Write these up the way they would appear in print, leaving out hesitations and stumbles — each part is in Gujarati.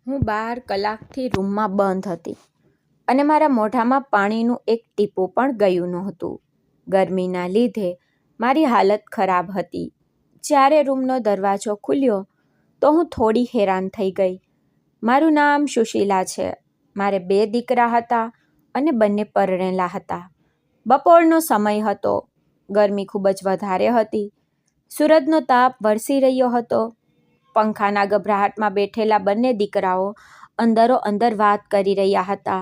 હું 12 કલાકથી રૂમમાં બંધ હતી અને મારા મોઢામાં પાણીનું એક ટીપું પણ ગયું નહોતું. ગરમીના લીધે મારી હાલત ખરાબ હતી. જ્યારે રૂમનો દરવાજો ખુલ્યો તો હું થોડી હેરાન થઈ ગઈ. મારું નામ સુશીલા છે. મારે 2 દીકરા હતા અને બંને પરણેલા હતા. બપોરનો સમય હતો. ગરમી ખૂબ જ વધારે હતી. સૂરજનો તાપ વરસી રહ્યો હતો. પંખાના ગભરાટમાં બેઠેલા બંને દીકરાઓ અંદરો અંદર વાત કરી રહ્યા હતા.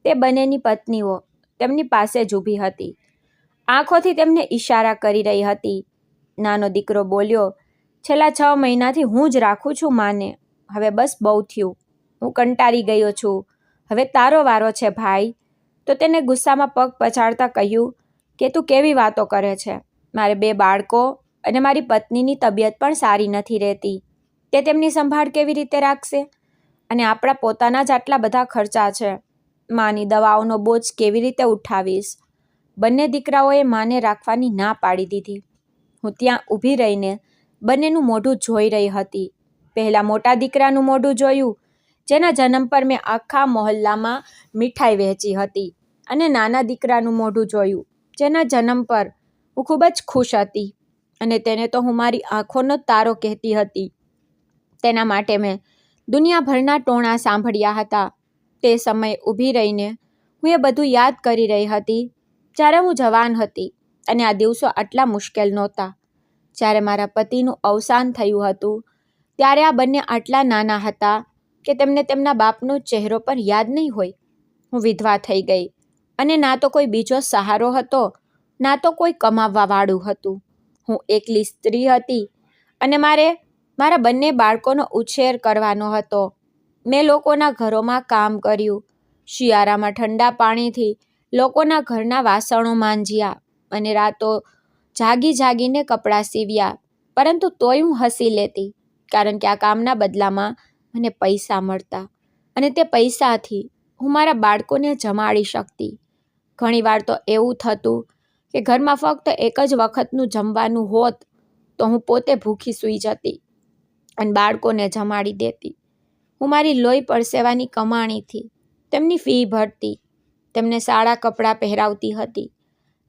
તે બંનેની પત્નીઓ તેમની પાસે જ ઊભી હતી. આંખોથી તેમને ઈશારા કરી રહી હતી. નાનો દીકરો બોલ્યો, છેલ્લા 6 મહિનાથી હું જ રાખું છું માને. હવે બસ બહુ થયું. હું કંટાળી ગયો છું. હવે તારો વારો છે ભાઈ. તો તેને ગુસ્સામાં પગ પછાડતા કહ્યું કે તું કેવી વાતો કરે છે? મારે 2 બાળકો અને મારી પત્નીની તબિયત પણ સારી નથી રહેતી. તે તેમની સંભાળ કેવી રીતે રાખશે? અને આપણા પોતાના જ આટલા બધા ખર્ચા છે. માની દવાઓનો બોજ કેવી રીતે ઉઠાવીશ? બંને દીકરાઓએ માને રાખવાની ના પાડી દીધી. હું ત્યાં ઊભી રહીને બંનેનું મોઢું જોઈ રહી હતી. પહેલાં મોટા દીકરાનું મોઢું જોયું, જેના જન્મ પર મેં આખા મહોલ્લામાં મીઠાઈ વહેંચી હતી, અને નાના દીકરાનું મોઢું જોયું, જેના જન્મ પર હું ખૂબ જ ખુશ હતી અને તેને તો હું મારી આંખોનો તારો કહેતી હતી. તેના માટે મેં દુનિયાભરના ટોણા સાંભળ્યા હતા. તે સમયે ઊભી રહીને હું એ બધું યાદ કરી રહી હતી, જ્યારે હું જવાન હતી અને આ દિવસો આટલા મુશ્કેલ નહોતા. જ્યારે મારા પતિનું અવસાન થયું હતું, ત્યારે આ બંને આટલા નાના હતા કે તેમને તેમના બાપનો ચહેરો પણ યાદ નહીં હોય. હું વિધવા થઈ ગઈ અને ના તો કોઈ બીજો સહારો હતો, ના તો કોઈ કમાવવાવાળું હતું. હું એકલી સ્ત્રી હતી અને મારે મારા બંને બાળકોનો ઉછેર કરવાનો હતો. મેં લોકોના ઘરોમાં કામ કર્યું. શિયાળામાં ઠંડા પાણીથી લોકોના ઘરના વાસણો માંજ્યા અને રાતો જાગી જાગીને કપડાં સીવ્યા. પરંતુ તોય હું હસી લેતી, કારણ કે આ કામના બદલામાં મને પૈસા મળતા અને તે પૈસાથી હું મારા બાળકોને જમાડી શકતી. ઘણીવાર તો એવું થતું કે ઘરમાં ફક્ત એક જ વખતનું જમવાનું હોત તો હું પોતે ભૂખી સૂઈ જતી અને બાળકોને જમાડી દેતી. હું મારી લોહી પરસેવાની કમાણીથી તેમની ફી ભરતી, તેમને સારા કપડાં પહેરાવતી હતી,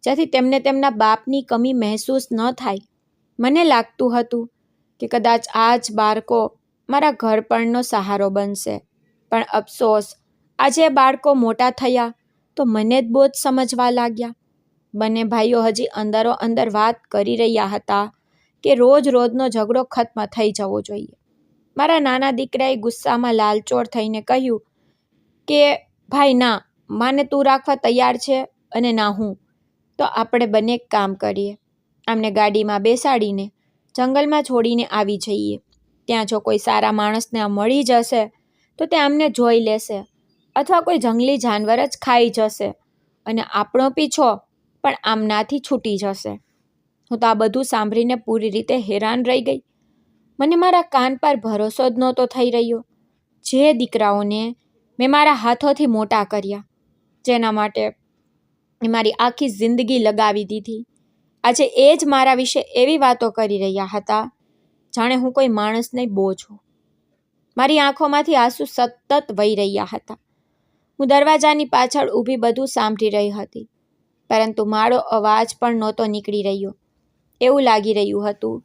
જેથી તેમને તેમના બાપની કમી મહેસૂસ ન થાય. મને લાગતું હતું કે કદાચ આ જ બાળકો મારા ઘરપણનો સહારો બનશે. પણ અફસોસ, આજે બાળકો મોટા થયા તો મને જ બોજ સમજવા લાગ્યા. બંને ભાઈઓ હજી અંદરો અંદર વાત કરી રહ્યા હતા કે રોજ રોજનો ઝઘડો ખત્મ થઈ જવો જોઈએ. મારા નાના દીકરાએ ગુસ્સામાં લાલચોળ થઈને કહ્યું કે ભાઈ ના, માને તું રાખવા તૈયાર છે અને ના હું. તો આપણે બંને એક કામ કરીએ, આમને ગાડીમાં બેસાડીને જંગલમાં છોડીને આવી જઈએ. ત્યાં જો કોઈ સારા માણસને મળી જશે તો તે આમને જોઈ લેશે, અથવા કોઈ જંગલી જાનવર જ ખાઈ જશે અને આપણો પીછો પણ આમનાથી છૂટી જશે. હું તો આ બધું સાંભળીને પૂરી રીતે હેરાન રહી ગઈ. મને મારા કાન પર ભરોસો જ નહોતો થઈ રહ્યો. જે દીકરાઓને મેં મારા હાથોથી મોટા કર્યા, જેના માટે મેં મારી આખી જિંદગી લગાવી દીધી, આજે એ જ મારા વિશે એવી વાતો કરી રહ્યા હતા જાણે હું કોઈ માણસ નહીં બોજ છું. મારી આંખોમાંથી આંસુ સતત વહી રહ્યા હતા. હું દરવાજાની પાછળ ઊભી બધું સાંભળી રહી હતી, પરંતુ મારો અવાજ પણ નહોતો નીકળી રહ્યો. એવું લાગી રહ્યું હતું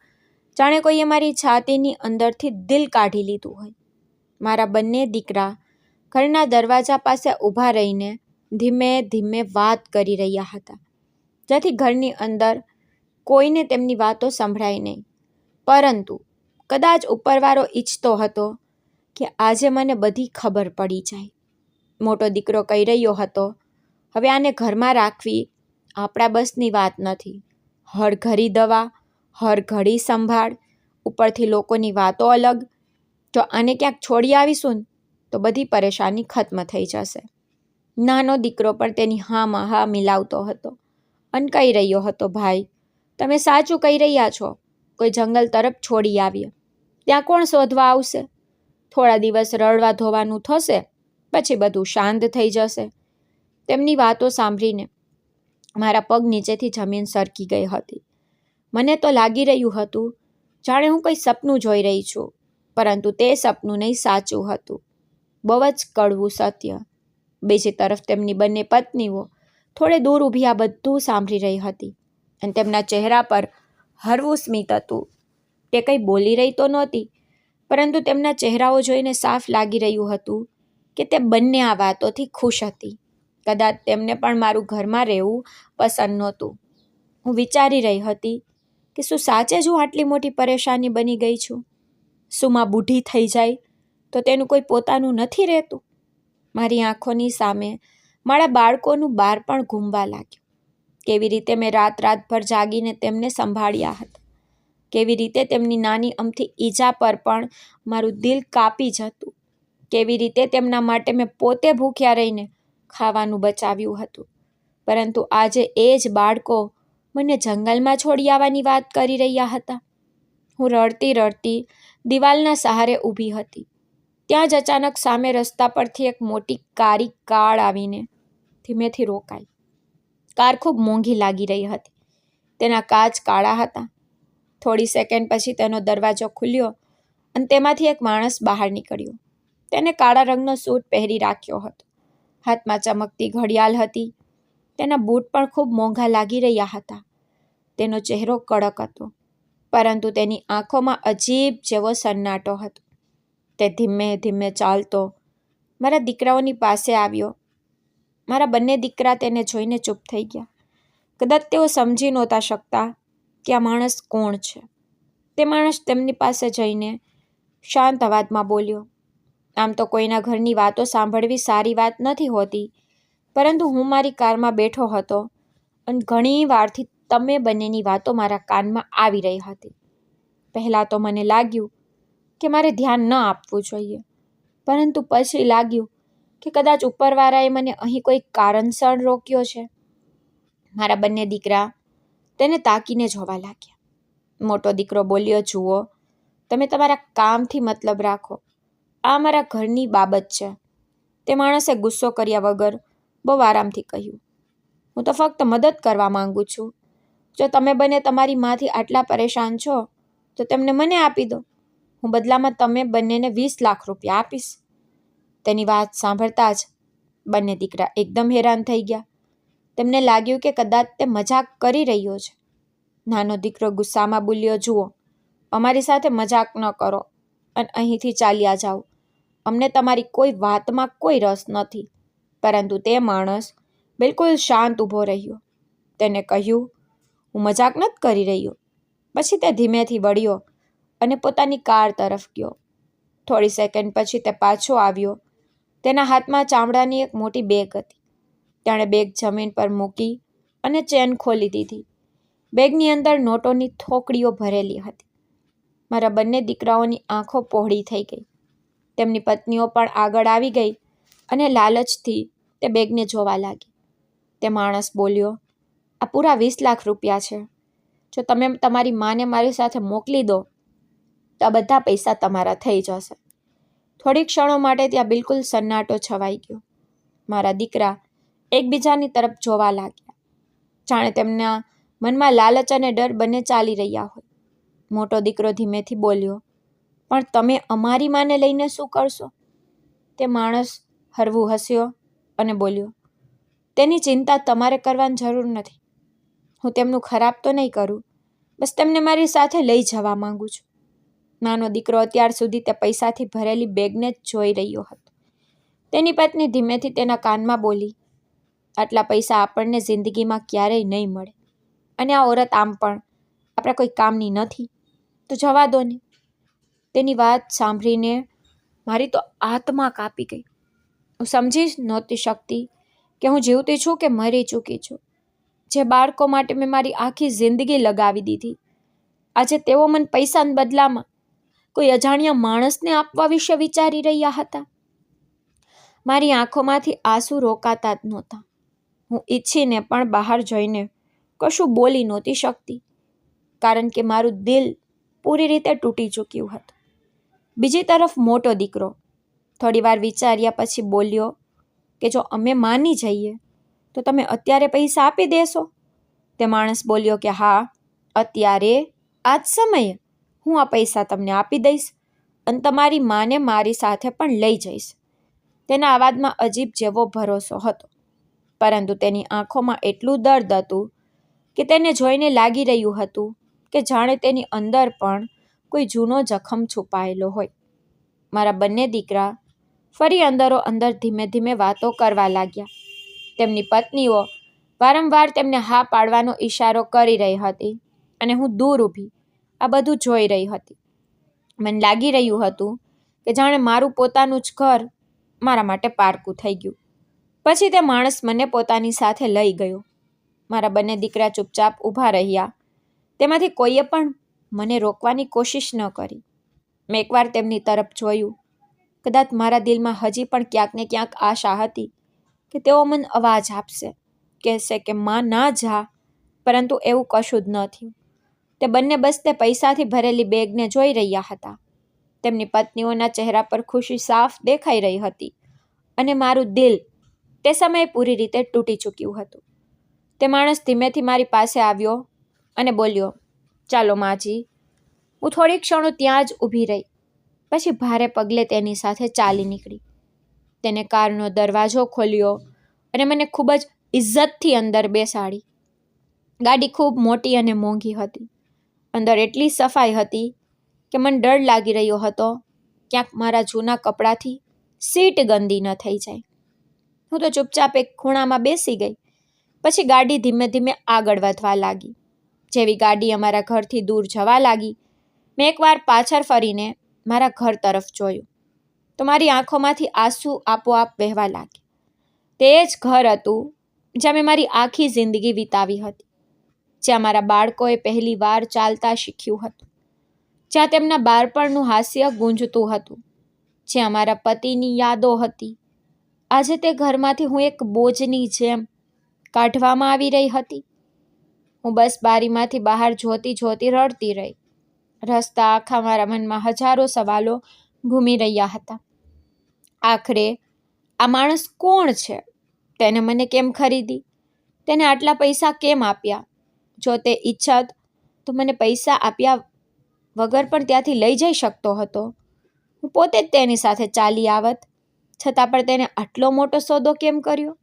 જાણે કોઈએ મારી છાતીની અંદરથી દિલ કાઢી લીધું હોય. મારા બંને દીકરા ઘરના દરવાજા પાસે ઊભા રહીને ધીમે ધીમે વાત કરી રહ્યા હતા, જેથી ઘરની અંદર કોઈને તેમની વાતો સંભળાય નહીં. પરંતુ કદાચ ઉપરવાળો ઈચ્છતો હતો કે આજે મને બધી ખબર પડી જાય. મોટો દીકરો કહી રહ્યો હતો, હવે આને ઘરમાં રાખવી આપણા બસની વાત નથી. હળઘડી દવા, હળઘડી સંભાળ, ઉપરથી લોકોની વાતો અલગ. જો આને ક્યાંક છોડી આવીશું તો બધી પરેશાની ખત્મ થઈ જશે. નાનો દીકરો પણ તેની હામાં હા મિલાવતો હતો અને કહી રહ્યો હતો, ભાઈ તમે સાચું કહી રહ્યા છો. કોઈ જંગલ તરફ છોડી આવીએ, ત્યાં કોણ શોધવા આવશે? થોડા દિવસ રડવા ધોવાનું થશે, પછી બધું શાંત થઈ જશે. તેમની વાતો સાંભળીને મારા પગ નીચેથી જમીન સરકી ગઈ હતી. મને તો લાગી રહ્યું હતું જાણે હું કોઈ સપનું જોઈ રહી છું, પરંતુ તે સપનું નહીં, સાચું હતું. બહુ જ કડવું સત્ય. બીજી તરફ તેમની બંને પત્નીઓ થોડે દૂર ઊભી આ બધું સાંભળી રહી હતી અને તેમના ચહેરા પર હળવું સ્મિત હતું. તે કંઈ બોલી રહી તો નહોતી, પરંતુ તેમના ચહેરાઓ જોઈને સાફ લાગી રહ્યું હતું કે તે બંને આ વાતોથી ખુશ હતી. કદાચ તેમને પણ મારું ઘરમાં રહેવું પસંદ નહોતું. હું વિચારી રહી હતી કે શું સાચે જ હું આટલી મોટી પરેશાની બની ગઈ છું? શું માં બુઢી થઈ જાય તો તેનું કોઈ પોતાનું નથી રહેતું? મારી આંખોની સામે મારા બાળકોનું બાળપણ ઘૂમવા લાગ્યું. કેવી રીતે મેં રાતભર જાગીને તેમને સંભાળ્યા હતા. કેવી રીતે તેમની નાની અમથી ઈજા પર પણ મારું દિલ કાપી જતું. કેવી રીતે તેમના માટે મેં પોતે ભૂખ્યા રહીને ખાવાનું બચાવ્યું હતું. પરંતુ આજે એ જ બાળકો મને જંગલમાં છોડી આવવાની વાત કરી રહ્યા હતા. હું રડતી રડતી દિવાલના સહારે ઊભી હતી. ત્યાં જ અચાનક સામે રસ્તા પરથી એક મોટી કાળી કાર આવીને ધીમેથી રોકાઈ. કાર ખૂબ મોંઘી લાગી રહી હતી. તેના કાચ કાળા હતા. થોડી સેકન્ડ પછી તેનો દરવાજો ખુલ્યો અને તેમાંથી એક માણસ બહાર નીકળ્યો. તેને કાળા રંગનો સૂટ પહેરી રાખ્યો હતો. હાથમાં ચમકતી ઘડિયાળ હતી. તેના બૂટ પણ ખૂબ મોંઘા લાગી રહ્યા હતા. તેનો ચહેરો કડક હતો, પરંતુ તેની આંખોમાં અજીબ જેવો સન્નાટો હતો. તે ધીમે ધીમે ચાલતો મારા દીકરાઓની પાસે આવ્યો. મારા બંને દીકરા તેને જોઈને ચૂપ થઈ ગયા. કદાચ તેઓ સમજી નહોતા શકતા કે આ માણસ કોણ છે. તે માણસ તેમની પાસે જઈને શાંત અવાજમાં બોલ્યો, આમ તો કોઈના ઘરની વાતો સાંભળવી સારી વાત નથી હોતી, પરંતુ હું મારી કારમાં બેઠો હતો અને ઘણી વારથી તમે બંનેની વાતો મારા કાનમાં આવી રહી હતી. પહેલાં તો મને લાગ્યું કે મારે ધ્યાન ન આપવું જોઈએ, પરંતુ પછી લાગ્યું કે કદાચ ઉપરવાળાએ મને અહીં કોઈ કારણસર રોક્યો છે. મારા બંને દીકરા તેને તાકીને જોવા લાગ્યા. મોટો દીકરો બોલ્યો, જુઓ, તમે તમારા કામથી મતલબ રાખો. આ મારા ઘરની બાબત છે. તે માણસે ગુસ્સો કર્યા વગર બહુ આરામથી કહ્યું, હું તો ફક્ત મદદ કરવા માંગુ છું. જો તમે બંને તમારી માંથી આટલા પરેશાન છો તો તેમને મને આપી દો. હું બદલામાં તમે બંનેને 20 લાખ રૂપિયા આપીશ. તેની વાત સાંભળતા જ બંને દીકરા એકદમ હેરાન થઈ ગયા. તેમને લાગ્યું કે કદાચ તે મજાક કરી રહ્યો છે. નાનો દીકરો ગુસ્સામાં બોલ્યો, જુઓ, અમારી સાથે મજાક ન કરો અને અહીંથી ચાલ્યા જાઓ. અમને તમારી કોઈ વાતમાં કોઈ રસ નથી. પરંતુ તે માણસ બિલકુલ શાંત ઊભો રહ્યો. તેને કહ્યું, હું મજાક નથી કરી રહ્યો. પછી તે ધીમેથી વળ્યો અને પોતાની કાર તરફ ગયો. થોડી સેકન્ડ પછી તે પાછો આવ્યો. તેના હાથમાં ચામડાની એક મોટી બેગ હતી. તેણે બેગ જમીન પર મૂકી અને ચેન ખોલી દીધી. બેગની અંદર નોટોની થોકડીઓ ભરેલી હતી. મારા બંને દીકરાઓની આંખો પહોળી થઈ ગઈ. તેમની પત્નીઓ પણ આગળ આવી ગઈ અને લાલચથી તે બેગને જોવા લાગી. તે માણસ બોલ્યો, આ પૂરા 20 લાખ રૂપિયા છે. જો તમે તમારી માને મારી સાથે મોકલી દો તો આ બધા પૈસા તમારા થઈ જશે. થોડી ક્ષણો માટે ત્યાં બિલકુલ સન્નાટો છવાઈ ગયો. મારા દીકરા એકબીજાની તરફ જોવા લાગ્યા, જાણે તેમના મનમાં લાલચ અને ડર બંને ચાલી રહ્યા હોય. મોટો દીકરો ધીમેથી બોલ્યો, પણ તમે અમારી માને લઈને શું કરશો? તે માણસ હળવું હસ્યો અને બોલ્યો, તેની ચિંતા તમારે કરવાની જરૂર નથી. હું તેમનું ખરાબ તો નહીં કરું, બસ તેમને મારી સાથે લઈ જવા માંગુ છું. નાનો દીકરો અત્યાર સુધી તે પૈસાથી ભરેલી બેગને જ જોઈ રહ્યો હતો. તેની પત્ની ધીમેથી તેના કાનમાં બોલી, આટલા પૈસા આપણને જિંદગીમાં ક્યારેય નહીં મળે, અને આ ઓરત આમ પણ આપણા કોઈ કામની નથી, તો જવા દો ને. તેની વાત સાંભળીને મારી તો આત્મા કાપી ગઈ. હું સમજી જ નહોતી શકતી કે હું જીવતી છું કે મરી ચૂકી છું. જે બાળકો માટે મેં મારી આખી જિંદગી લગાવી દીધી, આજે તેઓ મને પૈસાના બદલામાં કોઈ અજાણ્યા માણસને આપવા વિશે વિચારી રહ્યા હતા. મારી આંખોમાંથી આંસુ રોકાતા જ નહોતા. હું ઈચ્છીને પણ બહાર જઈને કશું બોલી નહોતી શકતી, કારણ કે મારું દિલ પૂરી રીતે તૂટી ચૂક્યું હતું. બીજી તરફ મોટો દીકરો થોડીવાર વિચાર્યા પછી બોલ્યો કે જો અમે માની જઈએ તો તમે અત્યારે પૈસા આપી દેશો? તે માણસ બોલ્યો કે હા, અત્યારે આ જ સમયે હું આ પૈસા તમને આપી દઈશ અને તમારી માને મારી સાથે પણ લઈ જઈશ. તેના અવાજમાં અજીબ જેવો ભરોસો હતો, પરંતુ તેની આંખોમાં એટલું દર્દ હતું કે તેને જોઈને લાગી રહ્યું હતું કે જાણે તેની અંદર પણ કોઈ જૂનો જખમ છુપાયેલો હોય. મારા બંને દીકરા ફરી અંદરો અંદર ધીમે ધીમે વાતો કરવા લાગ્યા. તેમની પત્નીઓ વારંવાર તેમને હા પાડવાનો ઈશારો કરી રહી હતી અને હું દૂર ઊભી આ બધું જોઈ રહી હતી. મને લાગી રહ્યું હતું કે જાણે મારું પોતાનું જ ઘર મારા માટે પારકું થઈ ગયું. પછી તે માણસ મને પોતાની સાથે લઈ ગયો. મારા બંને દીકરા ચૂપચાપ ઊભા રહ્યા. તેમાંથી કોઈએ પણ મને રોકવાની કોશિશ ન કરી. મેં એકવાર તેમની તરફ જોયું. કદાચ મારા દિલમાં હજી પણ ક્યાંક ને ક્યાંક આશા હતી કે તેઓ મને અવાજ આપશે, કહેશે કે માં ના જા, પરંતુ એવું કશું જ ન થયું. તે બંને બસ તે પૈસાથી ભરેલી બેગને જોઈ રહ્યા હતા. તેમની પત્નીઓના ચહેરા પર ખુશી સાફ દેખાઈ રહી હતી અને મારું દિલ તે સમયે પૂરી રીતે તૂટી ચૂક્યું હતું. તે માણસ ધીમેથી મારી પાસે આવ્યો અને બોલ્યો, ચાલો માજી. હું થોડી ક્ષણો ત્યાં જ ઊભી રહી. પછી ભારે પગલે તેની સાથે ચાલી નીકળી. તેને કારનો દરવાજો ખોલ્યો અને મને ખૂબ જ ઇજ્જતથી અંદર બેસાડી. ગાડી ખૂબ મોટી અને મોંઘી હતી. અંદર એટલી સફાઈ હતી કે મને ડર લાગી રહ્યો હતો ક્યાંક મારા જૂના કપડાથી સીટ ગંદી ન થઈ જાય. હું તો ચૂપચાપ એક ખૂણામાં બેસી ગઈ. પછી ગાડી ધીમે ધીમે આગળ વધવા લાગી. જેવી ગાડી અમારા ઘરથી દૂર જવા લાગી, મેં એકવાર પાછળ ફરીને મારા ઘર તરફ જોયું તો મારી આંખોમાંથી આંસુ આપોઆપ વહેવા લાગ્યા. તે જ ઘર હતું જ્યાં મેં મારી આખી જિંદગી વિતાવી હતી, જ્યાં મારા બાળકોએ પહેલી વાર ચાલતા શીખ્યું હતું, જ્યાં તેમના બાળપણનું હાસ્ય ગુંજતું હતું, જ્યાં મારા પતિની યાદો હતી. આજે તે ઘરમાંથી હું એક બોજની જેમ કાઢવામાં આવી રહી હતી. હું બસ બારીમાંથી બહાર જોતી જોતી રડતી રહી. રસ્તા આખા મારા મનમાં હજારો સવાલો ઘૂમી રહ્યા હતા. આખરે આ માણસ કોણ છે? તેને મને કેમ ખરીદી? તેને આટલા પૈસા કેમ આપ્યા? જો તે ઈચ્છત તો મને પૈસા આપ્યા વગર પણ ત્યાંથી લઈ જઈ શકતો હતો. હું પોતે જ તેની સાથે ચાલી આવત. છતાં પણ તેને આટલો મોટો સોદો કેમ કર્યો?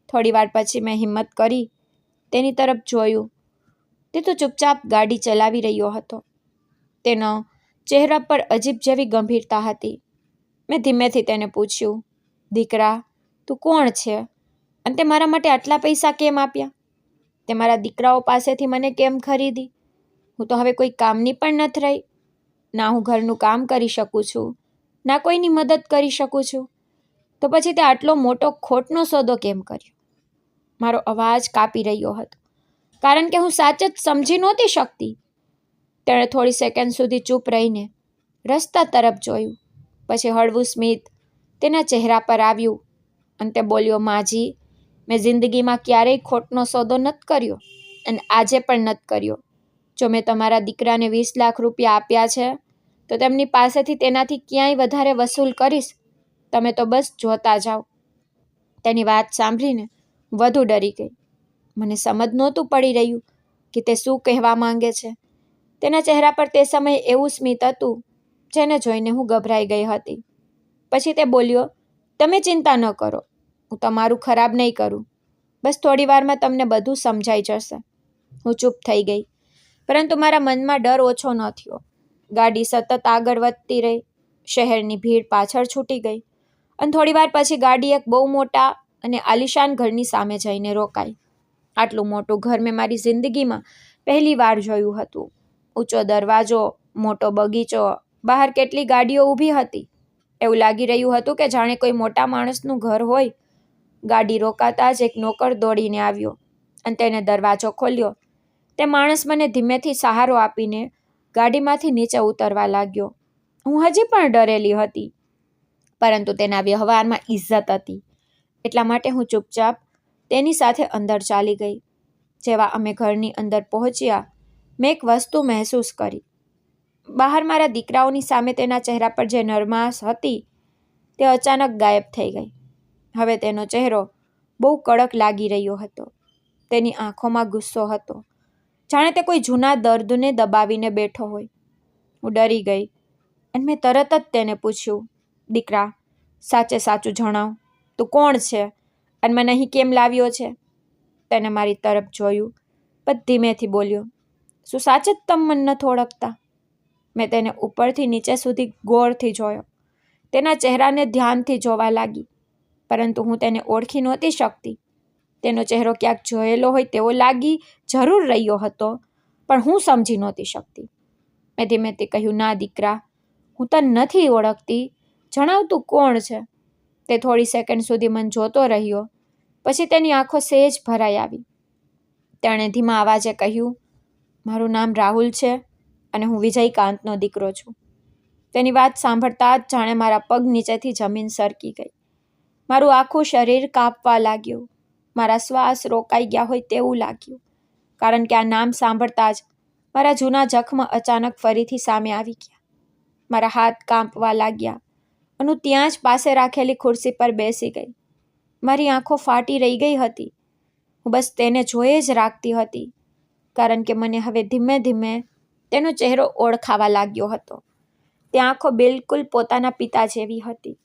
થોડી વાર પછી મેં હિંમત કરી તેની તરફ જોયું. તે તો ચૂપચાપ ગાડી ચલાવી રહ્યો હતો. તેનો ચહેરા પર અજીબ જેવી ગંભીરતા હતી. મેં ધીમેથી તેને પૂછ્યું, દીકરા, તું કોણ છે? અને તે મારા માટે આટલા પૈસા કેમ આપ્યા? તે મારા દીકરાઓ પાસેથી મને કેમ ખરીદી? હું તો હવે કોઈ કામની પણ નથી રહી. ના હું ઘરનું કામ કરી શકું છું, ના કોઈની મદદ કરી શકું છું. તો પછી તે આટલો મોટો ખોટનો સોદો કેમ કર્યો? મારો અવાજ કાપી રહ્યો હતો, કારણ કે હું સાચ જ સમજી નહોતી શકતી. તેણે થોડી સેકન્ડ સુધી ચૂપ રહીને રસ્તા તરફ જોયું. પછી હળવું સ્મિત તેના ચહેરા પર આવ્યું અને તે બોલ્યો, માજી, મેં જિંદગીમાં ક્યારેય ખોટનો સોદો નથી કર્યો અને આજે પણ નથી કર્યો. જો મેં તમારા દીકરાને 20 લાખ રૂપિયા આપ્યા છે તો તેમની પાસેથી તેનાથી ક્યાંય વધારે વસૂલ કરીશ. તમે તો બસ જોતા જાઓ. તેની વાત સાંભળીને વધુ ડરી ગઈ. મને સમજ નહોતું પડી રહ્યું કે તે શું કહેવા માંગે છે. તેના ચહેરા પર તે સમયે એવું સ્મિત હતું જેને જોઈને હું ગભરાઈ ગઈ હતી. પછી તે બોલ્યો, તમે ચિંતા ન કરો, હું તમારું ખરાબ નહીં કરું. બસ થોડી વારમાં તમને બધું સમજાઈ જશે. હું ચૂપ થઈ ગઈ, પરંતુ મારા મનમાં ડર ઓછો ન થયો. ગાડી સતત આગળ વધતી રહી. શહેરની ભીડ પાછળ છૂટી ગઈ અને થોડી વાર પછી ગાડી એક બહુ મોટા અને આલિશાન ઘરની સામે જઈને રોકાઈ. આટલું મોટું ઘર મેં મારી જિંદગીમાં પહેલી વાર જોયું હતું. ઊંચો દરવાજો, મોટો બગીચો, બહાર કેટલી ગાડીઓ ઊભી હતી. એવું લાગી રહ્યું હતું કે જાણે કોઈ મોટા માણસનું ઘર હોય. ગાડી રોકાતા જ એક નોકર દોડીને આવ્યો અને તેને દરવાજો ખોલ્યો. તે માણસ મને ધીમેથી સહારો આપીને ગાડીમાંથી નીચે ઉતરવા લાગ્યો. હું હજી પણ ડરેલી હતી, પરંતુ તેના વ્યવહારમાં ઇજ્જત હતી. એટલા માટે હું ચૂપચાપ તેની સાથે અંદર ચાલી ગઈ. જેવા અમે ઘરની અંદર પહોંચ્યા, મેં એક વસ્તુ મહેસૂસ કરી. બહાર મારા દીકરાઓની સામે તેના ચહેરા પર જે નરમાશ હતી તે અચાનક ગાયબ થઈ ગઈ. હવે તેનો ચહેરો બહુ કડક લાગી રહ્યો હતો. તેની આંખોમાં ગુસ્સો હતો, જાણે તે કોઈ જૂના દર્દને દબાવીને બેઠો હોય. હું ડરી ગઈ અને મેં તરત જ તેને પૂછ્યું, દીકરા, સાચે સાચું જણાવ, તું કોણ છે અને મને અહીં કેમ લાવ્યો છે? તેને મારી તરફ જોયું, પણ ધીમેથી બોલ્યો, શું સાચે જ તમે મને નથી ઓળખતા? મેં તેને ઉપરથી નીચે સુધી ગૌરથી જોયો. તેના ચહેરાને ધ્યાનથી જોવા લાગી, પરંતુ હું તેને ઓળખી નહોતી શકતી. તેનો ચહેરો ક્યાંક જોયેલો હોય તેવો લાગી જરૂર રહ્યો હતો, પણ હું સમજી નહોતી શકતી. મેં ધીમેથી કહ્યું, ના દીકરા, હું તને નથી ઓળખતી. જણાવ, તું કોણ છે? તે થોડી સેકન્ડ સુધી મને જોતો રહ્યો, પછી તેની આંખો સહેજ ભરાઈ આવી. તેણે ધીમા અવાજે કહ્યું, મારું નામ રાહુલ છે અને હું વિજયકાંતનો દીકરો છું. તેની વાત સાંભળતા જ જાણે મારા પગ નીચેથી જમીન સરકી ગઈ. મારું આખું શરીર કાંપવા લાગ્યું. મારા શ્વાસ રોકાઈ ગયા હોય તેવું લાગ્યું, કારણ કે આ નામ સાંભળતા જ મારા જૂના જખ્મ અચાનક ફરીથી સામે આવી ગયા. મારા હાથ કાંપવા લાગ્યા અને હું ત્યાં જ પાસે રાખેલી ખુરશી પર બેસી ગઈ. મારી આંખો ફાટી રહી ગઈ હતી. હું બસ તેને જોઈ જ રાખતી હતી, કારણ કે મને હવે ધીમે ધીમે તેનો ચહેરો ઓળખાવા લાગ્યો હતો. તે આંખો બિલકુલ પોતાના પિતા જેવી હતી.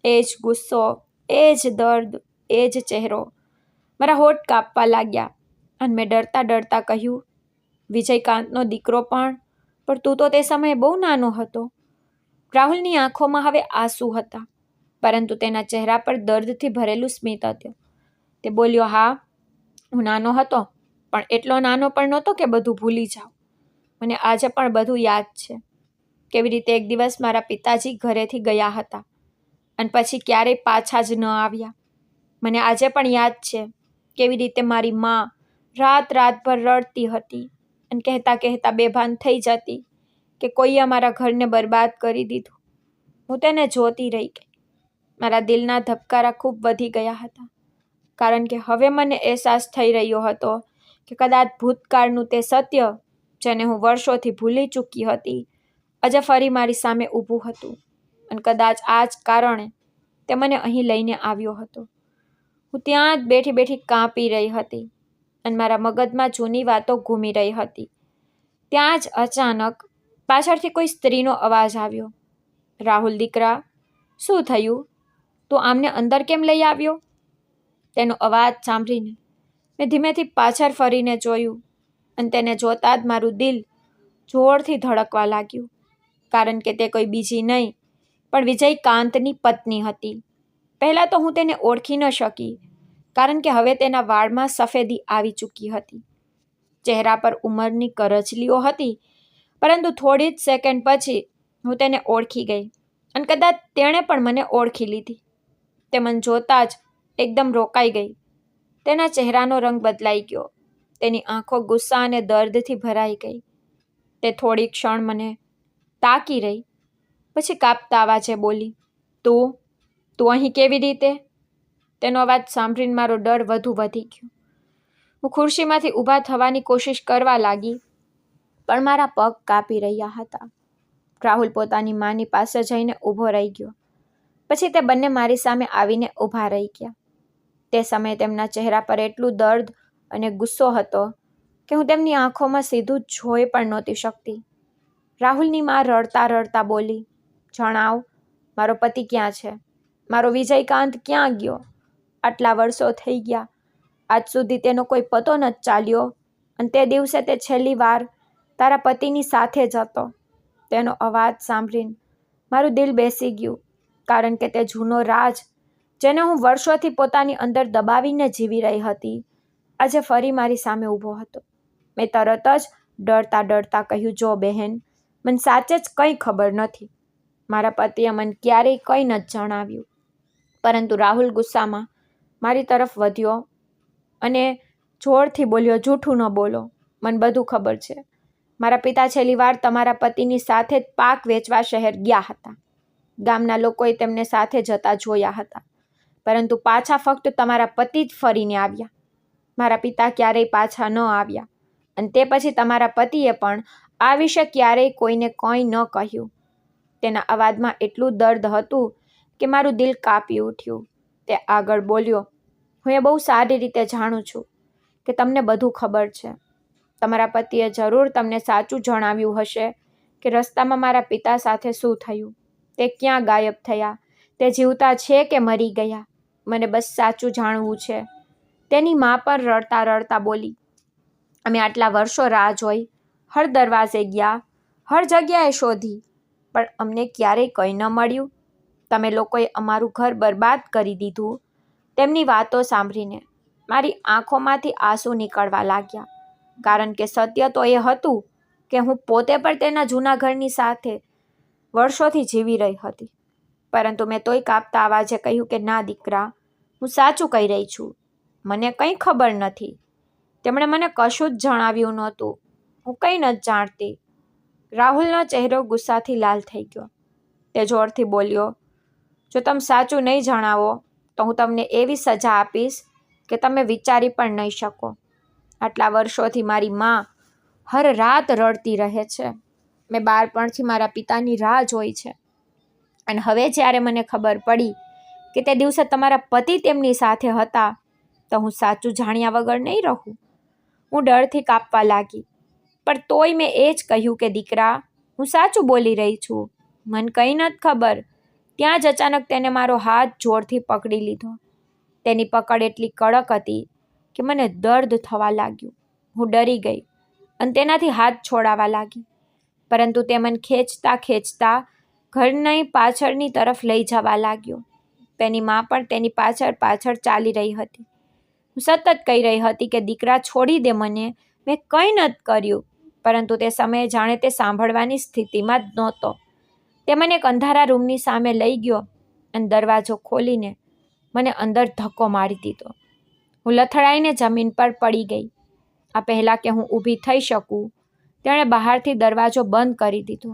એ જ ગુસ્સો, એ જ દર્દ, એ જ ચહેરો. મારા હોઠ કાપવા લાગ્યા અને મેં ડરતા ડરતા કહ્યું, વિજયકાંતનો દીકરો પણ તું તો તે સમયે બહુ નાનો હતો. રાહુલની આંખોમાં હવે આંસુ હતા, પરંતુ તેના ચહેરા પર દર્દથી ભરેલું સ્મિત હતું. તે બોલ્યો, હા, હું નાનો હતો, પણ એટલો નાનો પણ નહોતો કે બધું ભૂલી જાઉં. મને આજે પણ બધું યાદ છે. કેવી રીતે એક દિવસ મારા પિતાજી ઘરેથી ગયા હતા અને પછી ક્યારેય પાછા જ ન આવ્યા. મને આજે પણ યાદ છે કેવી રીતે મારી માં રાતભર રડતી હતી અને કહેતા કહેતા બેભાન થઈ જતી કે કોઈએ અમારા ઘરને બરબાદ કરી દીધું. હું તેને જોતી રહી ગઈ. મારા દિલના ધબકારા ખૂબ વધી ગયા હતા, કારણ કે હવે મને અહેસાસ થઈ રહ્યો હતો કે કદાચ ભૂતકાળનું તે સત્ય, જેને હું વર્ષોથી ભૂલી ચૂકી હતી, આજે ફરી મારી સામે ઊભું હતું અને કદાચ આ જ કારણે તે મને અહીં લઈને આવ્યો હતો. હું ત્યાં જ બેઠી બેઠી કાંપી રહી હતી અને મારા મગજમાં જૂની વાતો ઘૂમી રહી હતી. ત્યાં જ અચાનક પાછળથી કોઈ સ્ત્રીનો અવાજ આવ્યો, રાહુલ દીકરા, શું થયું? તું આમને અંદર કેમ લઈ આવ્યો? તેનો અવાજ સાંભળીને મેં ધીમેથી પાછળ ફરીને જોયું અને તેને જોતાં જ મારું દિલ જોરથી ધડકવા લાગ્યું, કારણ કે તે કોઈ બીજી નહીં પણ વિજયકાંતની પત્ની હતી. પહેલાં તો હું તેને ઓળખી ન શકી, કારણ કે હવે તેના વાળમાં સફેદી આવી ચૂકી હતી. ચહેરા પર ઉંમરની કરચલીઓ હતી, પરંતુ થોડી જ સેકન્ડ પછી હું તેને ઓળખી ગઈ અને કદાચ તેણે પણ મને ઓળખી લીધી. તે મને જોતાં જ એકદમ રોકાઈ ગઈ. તેના ચહેરાનો રંગ બદલાઈ ગયો. તેની આંખો ગુસ્સા અને દર્દથી ભરાઈ ગઈ. તે થોડી ક્ષણ મને તાકી રહી, પછી કાપતા અવાજે બોલી, તું અહીં કેવી રીતે? તેનો અવાજ સાંભળીને મારો ડર વધુ વધી ગયો. હું ખુરશીમાંથી ઊભા થવાની કોશિશ કરવા લાગી, પણ મારા પગ કાપી રહ્યા હતા. રાહુલ પોતાની માની પાસે જઈને ઊભો રહી ગયો. પછી તે બંને મારી સામે આવીને ઊભા રહી ગયા. તે સમયે તેમના ચહેરા પર એટલું દર્દ અને ગુસ્સો હતો કે હું તેમની આંખોમાં સીધું જોઈ પણ નહોતી શકતી. રાહુલની માં રડતા રડતા બોલી, જણાવ, મારો પતિ ક્યાં છે? મારો વિજયકાંત ક્યાં ગયો? આટલા વર્ષો થઈ ગયા, આજ સુધી તેનો કોઈ પતો નથી ચાલ્યો, અને તે દિવસે તે છેલ્લી વાર તારા પતિની સાથે જ હતો. તેનો અવાજ સાંભળીને મારું દિલ બેસી ગયું, કારણ કે તે જૂનો રાજ, જેને હું વર્ષોથી પોતાની અંદર દબાવીને જીવી રહી હતી, આજે ફરી મારી સામે ઊભો હતો. મેં તરત જ ડરતા ડરતા કહ્યું, જો બહેન, મને સાચે જ કંઈ ખબર નથી. મારા પતિએ મને ક્યારેય કંઈ નથી જણાવ્યું. પરંતુ રાહુલ ગુસ્સામાં મારી તરફ વધ્યો અને જોરથી બોલ્યો, જૂઠું ન બોલો, મને બધું ખબર છે. મારા પિતા છેલ્લી વાર તમારા પતિની સાથે જ પાક વેચવા શહેર ગયા હતા. ગામના લોકોએ તેમને સાથે જતા જોયા હતા, પરંતુ પાછા ફક્ત તમારા પતિ જ ફરીને આવ્યા. મારા પિતા ક્યારેય પાછા ન આવ્યા, અને તે પછી તમારા પતિએ પણ આ વિશે ક્યારેય કોઈને કંઈ ન કહ્યું. તેના અવાજમાં એટલું દર્દ હતું કે મારું દિલ કાપી ઉઠ્યું. તે આગળ બોલ્યો, હું એ બહુ સારી રીતે જાણું છું કે તમને બધું ખબર છે. તમારા પતિએ જરૂર તમને સાચું જણાવ્યું હશે કે રસ્તામાં મારા પિતા સાથે શું થયું, તે ક્યાં ગાયબ થયા, તે જીવતા છે કે મરી ગયા? મને બસ સાચું જાણવું છે. તેની મા પણ રડતા રડતા બોલી. અમે આટલા વર્ષો રાહ જોઈ, હર દરવાજે ગયા, હર જગ્યાએ શોધી, પણ અમને ક્યારેય કંઈ ન મળ્યું. તમે લોકોએ અમારું ઘર બરબાદ કરી દીધું. તેમની વાતો સાંભળીને મારી આંખોમાંથી આંસુ નીકળવા લાગ્યા, કારણ કે સત્ય તો એ હતું કે હું પોતે પણ તેના જૂના ઘરની સાથે વર્ષોથી જીવી રહી હતી. પરંતુ મેં તોય કાપતા અવાજે કહ્યું કે ના દીકરા, હું સાચું કહી રહી છું. મને કંઈ ખબર નથી. તેમણે મને કશું જ જણાવ્યું નહોતું. હું કંઈ નથી જાણતી. રાહુલનો ચહેરો ગુસ્સાથી લાલ થઈ ગયો. તે જોરથી બોલ્યો, જો તમે સાચું નહીં જણાવો તો હું તમને એવી સજા આપીશ કે તમે વિચારી પણ નહીં શકો. આટલા વર્ષોથી મારી માં હર રાત રડતી રહે છે. મેં બાળપણથી મારા પિતાની રાહ જોઈ છે. અને હવે જ્યારે મને ખબર પડી કે તે દિવસે તમારા પતિ તેમની સાથે હતા, તો હું સાચું જાણ્યા વગર નહીં રહું. હું ડરથી કાપવા લાગી, પણ તોય મેં એ જ કહ્યું કે દીકરા, હું સાચું બોલી રહી છું. મને કંઈ નથી ખબર. ત્યાં જ અચાનક તેને મારો હાથ જોરથી પકડી લીધો. તેની પકડ એટલી કડક હતી કે મને દર્દ થવા લાગ્યું. હું ડરી ગઈ અને તેનાથી હાથ છોડાવવા લાગી, પરંતુ તે મને ખેંચતા ખેંચતા ઘરની પાછળની તરફ લઈ જવા લાગ્યો. તેની મા પણ તેની પાછળ પાછળ ચાલી રહી હતી. હું સતત કહી રહી હતી કે દીકરા છોડી દે મને, મેં કંઈ નથી કર્યું, પરંતુ તે સમયે જાણે તે સાંભળવાની સ્થિતિમાં જ નહોતો. તે મને એક અંધારા રૂમની સામે લઈ ગયો અને દરવાજો ખોલીને મને અંદર ધક્કો મારી દીધો. હું લથડાઈને જમીન પર પડી ગઈ. આ પહેલાં કે હું ઊભી થઈ શકું, તેણે બહારથી દરવાજો બંધ કરી દીધો.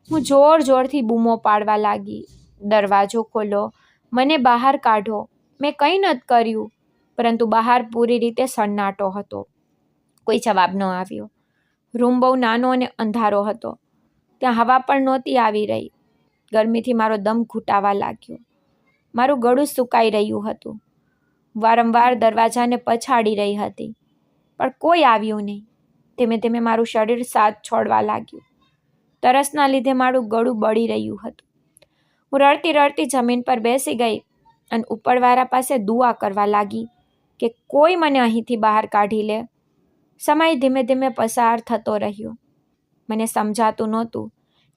હું જોર જોરથી બૂમો પાડવા લાગી, દરવાજો ખોલો, મને બહાર કાઢો. મેં કંઈ નથી કર્યું, પરંતુ બહાર પૂરી રીતે સન્નાટો હતો. કોઈ જવાબ ન આવ્યો. રૂમ બહુ નાનો અને અંધારો હતો. ત્યાં હવા પણ નહોતી આવી રહી. ગરમીથી મારો દમ ઘૂંટાવા લાગ્યો. મારું ગળું સુકાઈ રહ્યું હતું. વારંવાર દરવાજાને પછાડી રહી હતી, પણ કોઈ આવ્યું નહીં. ધીમે ધીમે મારું શરીર સાથ છોડવા લાગ્યું. તરસના લીધે મારું ગળું બળી રહ્યું હતું. હું રડતી રડતી જમીન પર બેસી ગઈ અને ઉપરવાળા પાસે દુઆ કરવા લાગી કે કોઈ મને અહીંથી બહાર કાઢી લે. સમય ધીમે ધીમે પસાર થતો રહ્યો. મને સમજાતું નહોતું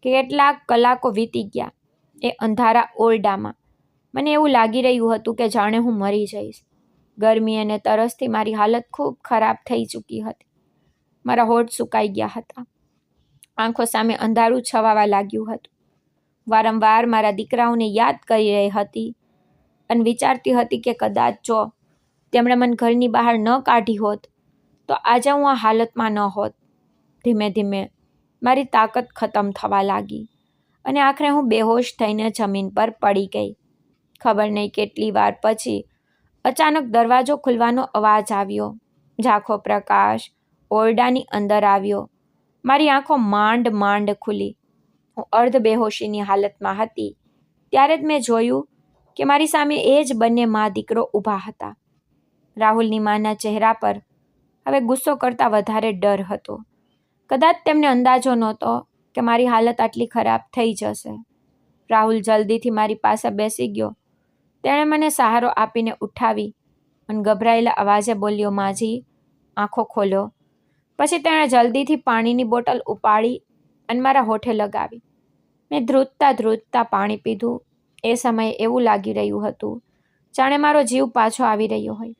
કે કેટલાક કલાકો વીતી ગયા એ અંધારા ઓરડામાં. મને એવું લાગી રહ્યું હતું કે જાણે હું મરી જઈશ. ગરમી અને તરસથી મારી હાલત ખૂબ ખરાબ થઈ ચૂકી હતી. મારા હોઠ સુકાઈ ગયા હતા. આંખો સામે અંધારું છવાવા લાગ્યું હતું. વારંવાર મારા દીકરાઓને યાદ કરી રહી હતી અને વિચારતી હતી કે કદાચ જો તેમણે મને ઘરની બહાર ન કાઢી હોત તો આજે હું આ હાલતમાં ન હોત. ધીમે ધીમે મારી તાકાત ખતમ થવા લાગી અને આખરે હું બેહોશ થઈને જમીન પર પડી ગઈ. ખબર નહીં કેટલી વાર પછી અચાનક દરવાજો ખુલવાનો અવાજ આવ્યો. ઝાંખો પ્રકાશ ઓરડાની અંદર આવ્યો. મારી આંખો માંડ માંડ ખુલી. હું અર્ધ બેહોશીની હાલતમાં હતી ત્યારે જ મેં જોયું કે મારી સામે એ જ બંને મા દીકરો ઊભા હતા. રાહુલની માના ચહેરા પર હવે ગુસ્સો કરતાં વધારે ડર હતો. કદાચ તેમને અંદાજો નહોતો કે મારી હાલત આટલી ખરાબ થઈ જશે. રાહુલ જલ્દીથી મારી પાસે બેસી ગયો. તેણે મને સહારો આપીને ઉઠાવી અને ગભરાયેલા અવાજે બોલ્યો, માજી, આંખો ખોલો. પછી તેણે જલ્દીથી પાણીની બોટલ ઉપાડી અને મારા હોઠે લગાવી. મેં ધ્રુજતા ધ્રુજતા પાણી પીધું. એ સમયે એવું લાગી રહ્યું હતું જાણે મારો જીવ પાછો આવી રહ્યો હોય.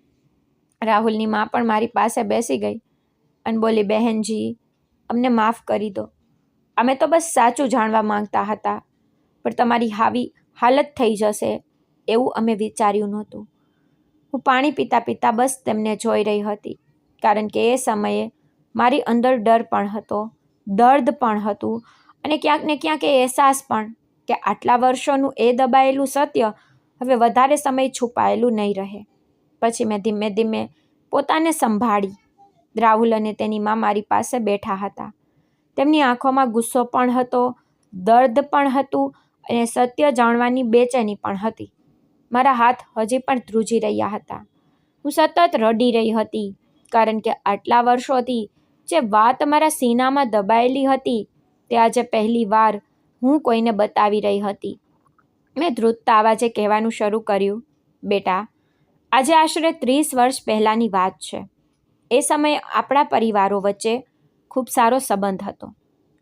રાહુલની મા પણ મારી પાસે બેસી ગઈ અને બોલી, બહેનજી, અમને માફ કરી દો. અમે તો બસ સાચું જાણવા માંગતા હતા, પણ તમારી હાલત થઈ જશે એવું અમે વિચાર્યું નહોતું. હું પાણી પીતા પીતા બસ તેમને જોઈ રહી હતી, કારણ કે એ સમયે મારી અંદર ડર પણ હતો, દર્દ પણ હતું અને ક્યાંક ને ક્યાંક એ અહેસાસ પણ કે આટલા વર્ષોનું એ દબાયેલું સત્ય હવે વધારે સમય છુપાયેલું નહીં રહે. પછી મેં ધીમે ધીમે પોતાને સંભાળી. રાહુલ અને તેની મા મારી પાસે બેઠા હતા. તેમની આંખોમાં ગુસ્સો પણ હતો, દર્દ પણ હતું અને સત્ય જાણવાની બેચેની પણ હતી. મારા હાથ હજી પણ ધ્રુજી રહ્યા હતા. હું સતત રડી રહી હતી, કારણ કે આટલા વર્ષોથી જે વાત મારા સીનામાં દબાયેલી હતી તે આજે પહેલી વાર હું કોઈને બતાવી રહી હતી. મેં ધ્રુજતા અવાજે કહેવાનું શરૂ કર્યું, બેટા, આજે આશરે 30 વર્ષ પહેલાંની વાત છે. એ સમયે આપણા પરિવારો વચ્ચે ખૂબ સારો સંબંધ હતો.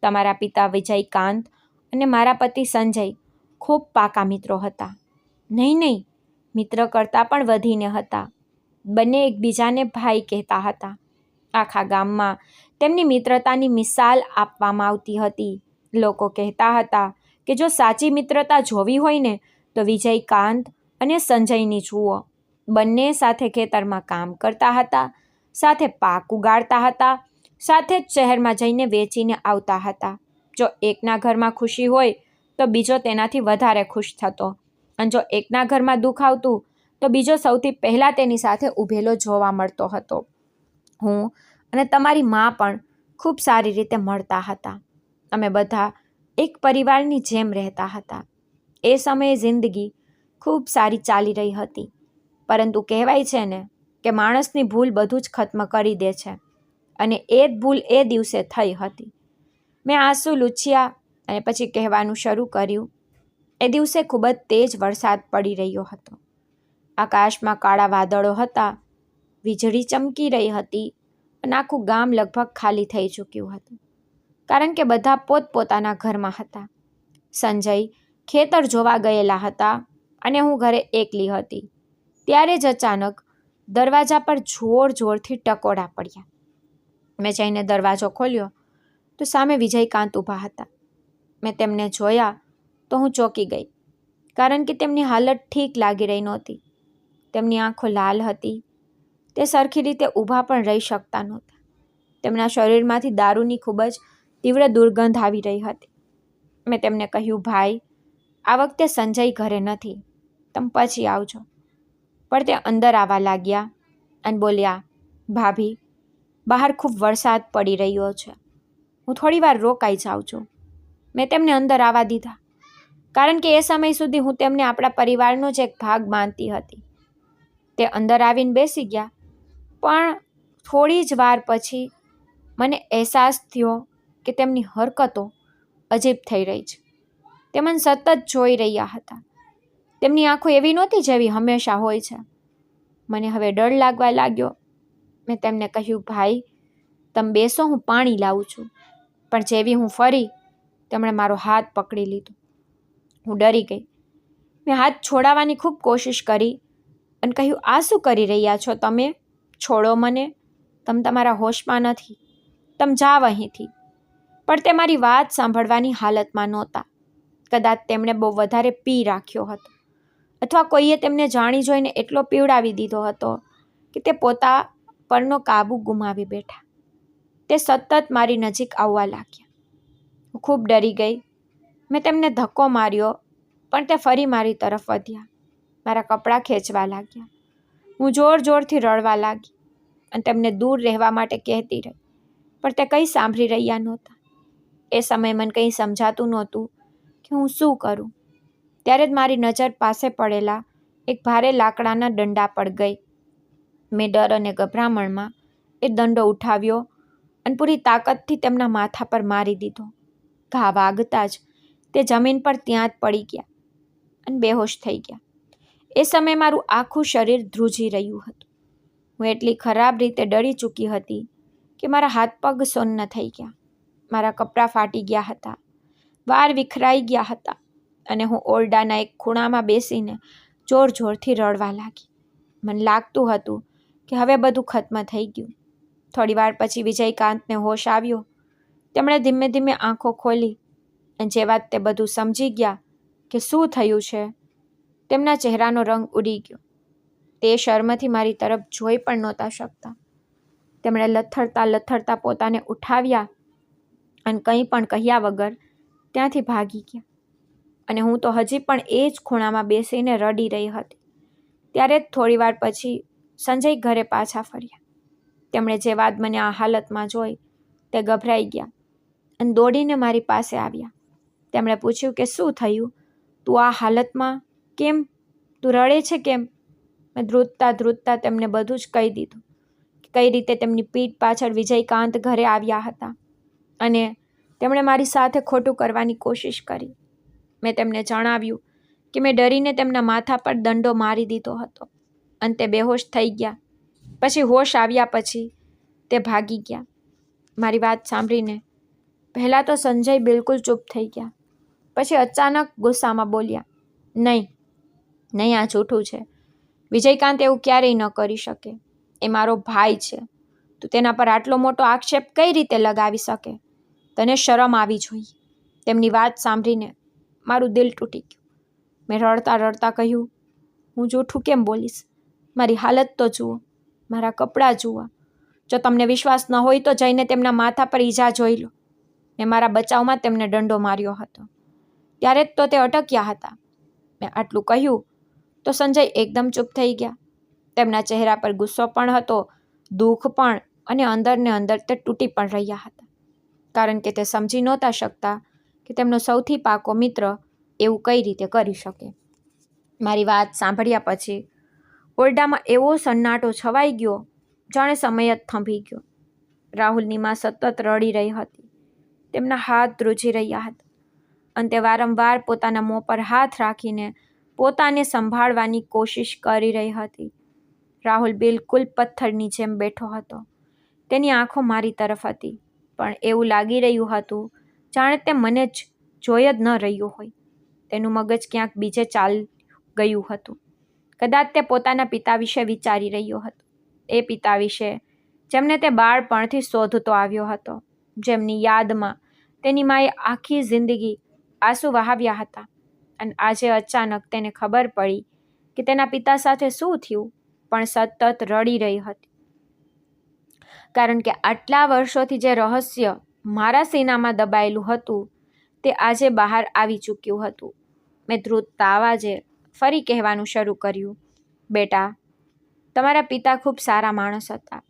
તમારા પિતા વિજયકાંત અને મારા પતિ સંજય ખૂબ પાકા મિત્રો હતા. નહીં, મિત્ર કરતાં પણ વધીને હતા. બંને એકબીજાને ભાઈ કહેતા હતા. આખા ગામમાં તેમની મિત્રતાની મિસાલ આપવામાં આવતી હતી. લોકો કહેતા હતા કે જો સાચી મિત્રતા જોવી હોય ને તો વિજયકાંત અને સંજયની જુઓ. બંને સાથે ખેતરમાં કામ કરતા હતા, સાથે પાક ઉગાડતા હતા, સાથે જ શહેરમાં જઈને વેચીને આવતા હતા. જો એકના ઘરમાં ખુશી હોય તો બીજો તેનાથી વધારે ખુશ થતો, અને જો એકના ઘરમાં દુઃખ આવતું તો બીજો સૌથી પહેલાં તેની સાથે ઊભેલો જોવા મળતો હતો. હું અને તમારી મા પણ ખૂબ સારી રીતે મળતા હતા. અમે બધા એક પરિવારની જેમ રહેતા હતા. એ સમયે જિંદગી ખૂબ સારી ચાલી રહી હતી. પરંતુ કહેવાય છે ને કે માણસની ભૂલ બધું જ ખત્મ કરી દે છે, અને એ જ ભૂલ એ દિવસે થઈ હતી. મેં આંસુ લૂછ્યા અને પછી કહેવાનું શરૂ કર્યું. એ દિવસે ખૂબ જ તેજ વરસાદ પડી રહ્યો હતો. આકાશમાં કાળા વાદળો હતા, વીજળી ચમકી રહી હતી, અને આખું ગામ લગભગ ખાલી થઈ ચૂક્યું હતું, કારણ કે બધા પોતપોતાના ઘરમાં હતા. સંજય ખેતર જોવા ગયેલા હતા અને હું ઘરે એકલી હતી. ત્યારે જ અચાનક દરવાજા પર જોરથી ટકોડા પડ્યા. મેં જઈને દરવાજો ખોલ્યો તો સામે વિજયકાંત ઊભા હતા. મેં તેમને જોયા તો હું ચોંકી ગઈ, કારણ કે તેમની હાલત ઠીક લાગી રહી નહોતી. તેમની આંખો લાલ હતી. તે સરખી રીતે ઊભા પણ રહી શકતા નહોતા. તેમના શરીરમાંથી દારૂની ખૂબ જ તીવ્ર દુર્ગંધ આવી રહી હતી. મેં તેમને કહ્યું, ભાઈ, આ વખતે સંજય ઘરે નથી, તમે પછી આવજો. પણ તે અંદર આવવા લાગ્યા અને બોલ્યા, ભાભી, બહાર ખૂબ વરસાદ પડી રહ્યો છે, હું થોડી વાર રોકાઈ જાઉં છું. મેં તેમને અંદર આવવા દીધા, કારણ કે એ સમય સુધી હું તેમને આપણા પરિવારનો જ એક ભાગ માનતી હતી. તે અંદર આવીને બેસી ગયા, પણ થોડી જ વાર પછી મને અહેસાસ થયો કે તેમની હરકતો અજીબ થઈ રહી છે. તે મને સતત જોઈ રહ્યા હતા. તેમની આંખો એવી નહોતી જેવી હંમેશા હોય છે. મને હવે ડર લાગવા લાગ્યો. મેં તેમને કહ્યું, ભાઈ, તમે બેસો, હું પાણી લાવું છું. પણ જેવી હું ફરી, તેમણે મારો હાથ પકડી લીધો. હું ડરી ગઈ. મેં હાથ છોડાવવાની ખૂબ કોશિશ કરી અને કહ્યું, આ શું કરી રહ્યા છો તમે? છોડો મને, તમે તમારા હોશમાં નથી, તમે જાવ અહીંથી. પણ તે મારી વાત સાંભળવાની હાલતમાં નહોતા. કદાચ તેમણે બહુ વધારે પી રાખ્યો હતો, અથવા કોઈએ તેમને જાણી જોઈને એટલો પીવડાવી દીધો હતો કે તે પોતા પરનો કાબુ ગુમાવી બેઠા. તે સતત મારી નજીક આવવા લાગ્યા. હું ખૂબ ડરી ગઈ. મેં તેમને ધક્કો માર્યો, પણ તે ફરી મારી તરફ વધ્યા. મારા કપડાં ખેંચવા લાગ્યા. હું જોરથી રડવા લાગી અને તેમને દૂર રહેવા માટે કહેતી રહી, પણ તે કંઈ સાંભળી રહ્યા નહોતા. એ સમયે મને કંઈ સમજાતું નહોતું કે હું શું કરું. ત્યારે જ મારી નજર પાસે પડેલા એક ભારે લાકડાના દંડા પર ગઈ. મેં ડર અને ગભરામણમાં એ દંડો ઉઠાવ્યો અને પૂરી તાકાતથી તેમના માથા પર મારી દીધો. ઘા વાગતા જ તે જમીન પર ત્યાં જ પડી ગયા અને બેહોશ થઈ ગયા. એ સમયે મારું આખું શરીર ધ્રુજી રહ્યું હતું. હું એટલી ખરાબ રીતે ડરી ચૂકી હતી કે મારા હાથ પગ સોન્ન થઈ ગયા. મારા કપડાં ફાટી ગયા હતા, વાળ વિખરાઈ ગયા હતા, અને હું ઓરડાના એક ખૂણામાં બેસીને જોરથી રડવા લાગી. મને લાગતું હતું કે હવે બધું ખત્મ થઈ ગયું. થોડી વાર પછી વિજયકાંતને હોશ આવ્યો. તેમણે ધીમે ધીમે આંખો ખોલી, અને જેવા તે બધું સમજી ગયા કે શું થયું છે, તેમના ચહેરાનો રંગ ઉડી ગયો. તે શરમથી મારી તરફ જોઈ પણ નહોતા શકતા. તેમણે લથડતા પોતાને ઉઠાવ્યા અને કંઈ પણ કહ્યા વગર ત્યાંથી ભાગી ગયા. અને હું તો હજી પણ એ જ ખૂણામાં બેસીને રડી રહી હતી. ત્યારે જ થોડી વાર પછી સંજય ઘરે પાછા ફર્યા. તેમણે જે વાત મને આ હાલતમાં જોઈ તે ગભરાઈ ગયા અને દોડીને મારી પાસે આવ્યા. તેમણે પૂછ્યું કે શું થયું? તું આ હાલતમાં કેમ? તું રડે છે કેમ? મેં ધ્રુજતા તેમને બધું જ કહી દીધું. કઈ રીતે તેમની પીઠ પાછળ વિજયકાંત ઘરે આવ્યા હતા અને તેમણે મારી સાથે ખોટું કરવાની કોશિશ કરી. મેં તેમને જણાવ્યું કે મેં ડરીને તેમના માથા પર દંડો મારી દીધો હતો. અંતે બેહોશ થઈ ગયા. પછી હોશ આવ્યા પછી તે ભાગી ગયા. મારી વાત સાંભળીને પહેલાં તો સંજય બિલકુલ ચૂપ થઈ ગયા. પછી અચાનક ગુસ્સામાં બોલ્યા, નહીં, આ જૂઠું છે. વિજયકાંત એવું ક્યારેય ન કરી શકે. એ મારો ભાઈ છે. તું તેના પર આટલો મોટો આક્ષેપ કઈ રીતે લગાવી શકે? તને શરમ આવી જોઈએ. તેમની વાત સાંભળીને મારું દિલ તૂટી ગયું. મેં રડતા રડતા કહ્યું, હું જૂઠું કેમ બોલીશ? મારી હાલત તો જુઓ, મારા કપડાં જુઓ. જો તમને વિશ્વાસ ન હોય તો જઈને તેમના માથા પર ઈજા જોઈ લો. મેં મારા બચાવમાં તેમને દંડો માર્યો હતો. ત્યારે જ તો તે અટક્યા હતા. મેં આટલું કહ્યું તો સંજય એકદમ ચૂપ થઈ ગયા. તેમના ચહેરા પર ગુસ્સો પણ હતો, દુઃખ પણ, અને અંદર ને અંદર તે તૂટી પણ રહ્યા હતા. કારણ કે તે સમજી નહોતા શકતા કે તેમનો સૌથી પાકો મિત્ર એવું કઈ રીતે કરી શકે. મારી વાત સાંભળ્યા પછી ઓરડામાં એવો સન્નાટો છવાઈ ગયો જાણે સમય જ થંભી ગયો. રાહુલની માં સતત રડી રહી હતી. તેમના હાથ ધ્રુજી રહ્યા હતા. અંતે વારંવાર પોતાના મોં પર હાથ રાખીને પોતાને સંભાળવાની કોશિશ કરી રહી હતી. રાહુલ બિલકુલ પથ્થરની જેમ બેઠો હતો. તેની આંખો મારી તરફ હતી, પણ એવું લાગી રહ્યું હતું જાણે તે મને જ જોઈ જ ન રહ્યું હોય. તેનું મગજ ક્યાંક બીજે ચાલી ગયું હતું. કદાચ તે પોતાના પિતા વિશે વિચારી રહ્યો હતો. એ પિતા વિશે જેમને તે બાળપણથી શોધતો આવ્યો હતો, જેમની યાદમાં તેની માએ આખી જિંદગી આંસુ વહાવ્યા હતા. અને આજે અચાનક તેને ખબર પડી કે તેના પિતા સાથે શું થયું, પણ સતત રડી રહી હતી. કારણ કે આટલા વર્ષોથી જે રહસ્ય મારા સીનામાં દબાયેલું હતું તે આજે બહાર આવી ચૂક્યું હતું. મેં ધ્રુજતા અવાજે ફરી કહેવાનું શરૂ કર્યું, બેટા, તમારા પિતા ખૂબ સારા માણસ હતા.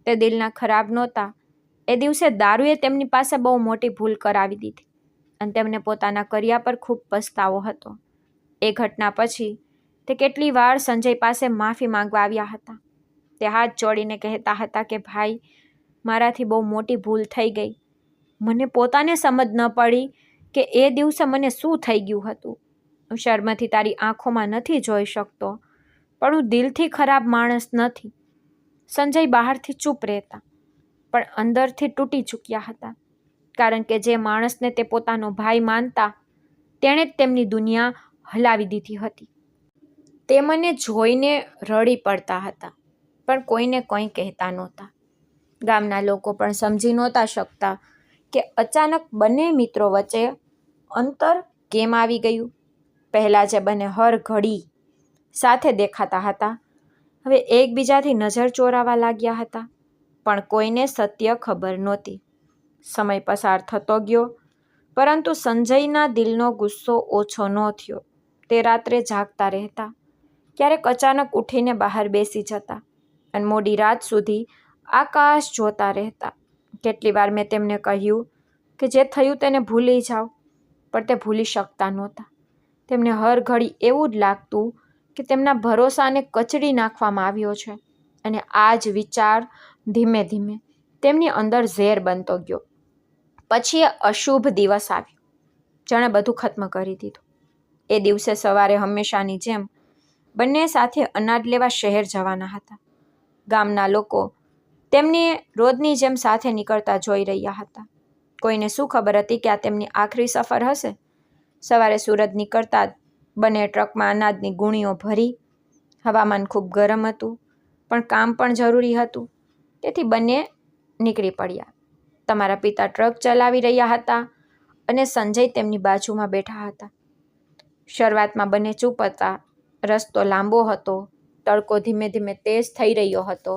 તે દિલના ખરાબ નહોતા. એ દિવસે દારૂએ તેમની પાસે બહુ મોટી ભૂલ કરાવી દીધી અને તેમને પોતાના કર્યા પર ખૂબ પસ્તાવો હતો. એ ઘટના પછી તે કેટલી વાર સંજય પાસે માફી માંગવા આવ્યા હતા. તે હાથ જોડીને કહેતા હતા કે ભાઈ, મારાથી બહુ મોટી ભૂલ થઈ ગઈ. મને પોતાને સમજ ન પડી કે એ દિવસે મને શું થઈ ગયું હતું. હું શર્મથી તારી આંખોમાં નથી જોઈ શકતો, પણ હું દિલથી ખરાબ માણસ નથી. સંજય બહારથી ચૂપ રહેતા, પણ અંદરથી તૂટી ચૂક્યા હતા. કારણ કે જે માણસને તે પોતાનો ભાઈ માનતા, તેણે જ તેમની દુનિયા હલાવી દીધી હતી. તે મને જોઈને રડી પડતા હતા, પણ કોઈને કંઈ કહેતા નહોતા. ગામના લોકો પણ સમજી નહોતા શકતા કે અચાનક બંને મિત્રો વચ્ચે અંતર કેમ આવી ગયું. પહેલાં જે બંને હર ઘડી સાથે દેખાતા હતા, હવે એકબીજાથી નજર ચોરાવા લાગ્યા હતા, પણ કોઈને સત્ય ખબર નહોતી. સમય પસાર થતો ગયો, પરંતુ સંજયના દિલનો ગુસ્સો ઓછો ન થયો. તે રાત્રે જાગતા રહેતા, ક્યારેક અચાનક ઉઠીને બહાર બેસી જતા અને મોડી રાત સુધી આકાશ જોતા રહેતા. કેટલી વાર મેં તેમને કહ્યું કે જે થયું તેને ભૂલી જાઓ, પણ તે ભૂલી શકતા નહોતા. તેમને હર ઘડી એવું જ લાગતું કે તેમના ભરોસાને કચડી નાખવામાં આવ્યો છે, અને આ જ વિચાર ધીમે ધીમે તેમની અંદર ઝેર બનતો ગયો. પછી એ અશુભ દિવસ આવ્યો, જેણે બધું ખત્મ કરી દીધું. એ દિવસે સવારે હંમેશાની જેમ બંને સાથે અનાજ લેવા શહેર જવાના હતા. ગામના લોકો તેમને રોજની જેમ સાથે નીકળતા જોઈ રહ્યા હતા. કોઈને શું ખબર હતી કે આ તેમની આખરી સફર હશે. સવારે સૂરજ નીકળતા જ બંને ટ્રકમાં અનાજની ગુણીઓ ભરી. હવામાન ખૂબ ગરમ હતું, પણ કામ પણ જરૂરી હતું, તેથી બંને નીકળી પડ્યા. તમારા પિતા ટ્રક ચલાવી રહ્યા હતા અને સંજય તેમની બાજુમાં બેઠા હતા. શરૂઆતમાં બંને ચૂપ હતા. રસ્તો લાંબો હતો. તડકો ધીમે ધીમે તેજ થઈ રહ્યો હતો.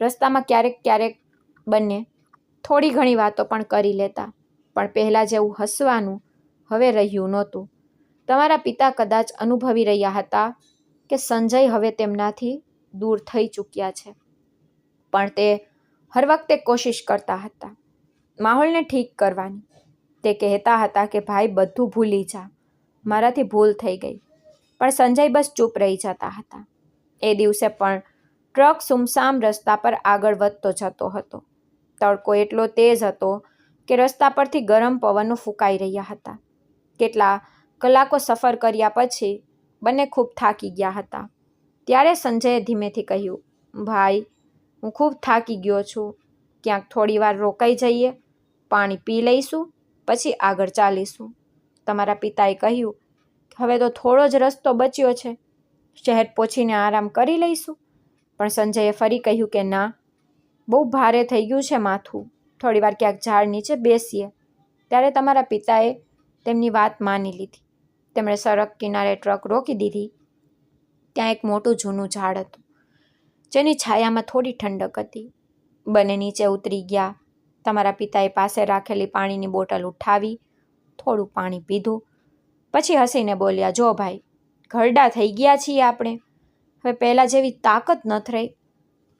રસ્તામાં ક્યારેક ક્યારેક બંને થોડી ઘણી વાતો પણ કરી લેતા, પણ પહેલાં જેવું હસવાનું હવે રહ્યું નહોતું. તમારા પિતા કદાચ અનુભવી રહ્યા હતા કે સંજય હવે તેમનાથી દૂર થઈ ચૂક્યા છે, પણ તે હર વખતે કોશિશ કરતા હતા માહોલને ઠીક કરવાની. તે કહેતા હતા કે ભાઈ, બધું ભૂલી જા, મારાથી ભૂલ થઈ ગઈ. પણ સંજય બસ ચૂપ રહી જતા હતા. એ દિવસે પણ ટ્રક સુમસામ રસ્તા પર આગળ વધતો જતો હતો. તડકો એટલો તેજ હતો કે રસ્તા પરથી ગરમ પવનો ફૂંકાઈ રહ્યા હતા. કેટલા કલાકો સફર કર્યા પછી બંને ખૂબ થાકી ગયા હતા. ત્યારે સંજયે ધીમેથી કહ્યું, ભાઈ, હું ખૂબ થાકી ગયો છું. ક્યાંક થોડી વાર રોકાઈ જઈએ, પાણી પી લઈશું, પછી આગળ ચાલીશું. તમારા પિતાએ કહ્યું, હવે તો થોડો જ રસ્તો બચ્યો છે, શહેર પહોંચીને આરામ કરી લઈશું. પણ સંજયે ફરી કહ્યું કે ના, બહુ ભારે થઈ ગયું છે માથું, થોડી વાર ક્યાંક ઝાડ નીચે બેસીએ. ત્યારે તમારા પિતાએ તેમની વાત માની લીધી. તેમણે સડક કિનારે ટ્રક રોકી દીધી. ત્યાં એક મોટું જૂનું ઝાડ હતું, જેની છાયામાં થોડી ઠંડક હતી. બંને નીચે ઉતરી ગયા. તમારા પિતાએ પાસે રાખેલી પાણીની બોટલ ઉઠાવી, થોડું પાણી પીધું, પછી હસીને બોલ્યા, જો ભાઈ, ઘરડા થઈ ગયા છીએ આપણે, હવે પહેલાં જેવી તાકાત નથી રહી.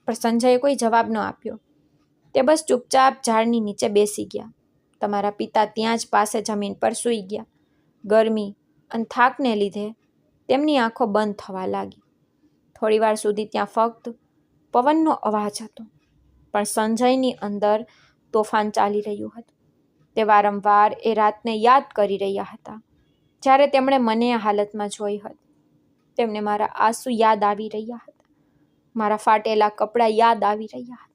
પણ સંજયે કોઈ જવાબ ન આપ્યો. તે બસ ચૂપચાપ ઝાડની નીચે બેસી ગયા. તમારા પિતા ત્યાં જ પાસે જમીન પર સૂઈ ગયા. ગરમી અને થાકને લીધે તેમની આંખો બંધ થવા લાગી. થોડીવાર સુધી ત્યાં ફક્ત પવનનો અવાજ હતો, પણ સંજયની અંદર તોફાન ચાલી રહ્યું હતું. તે વારંવાર એ રાતને યાદ કરી રહ્યા હતા, જ્યારે તેમણે મને આ હાલતમાં જોઈ હતી. તેમને મારા આંસુ યાદ આવી રહ્યા હતા, મારા ફાટેલા કપડાં યાદ આવી રહ્યા હતા,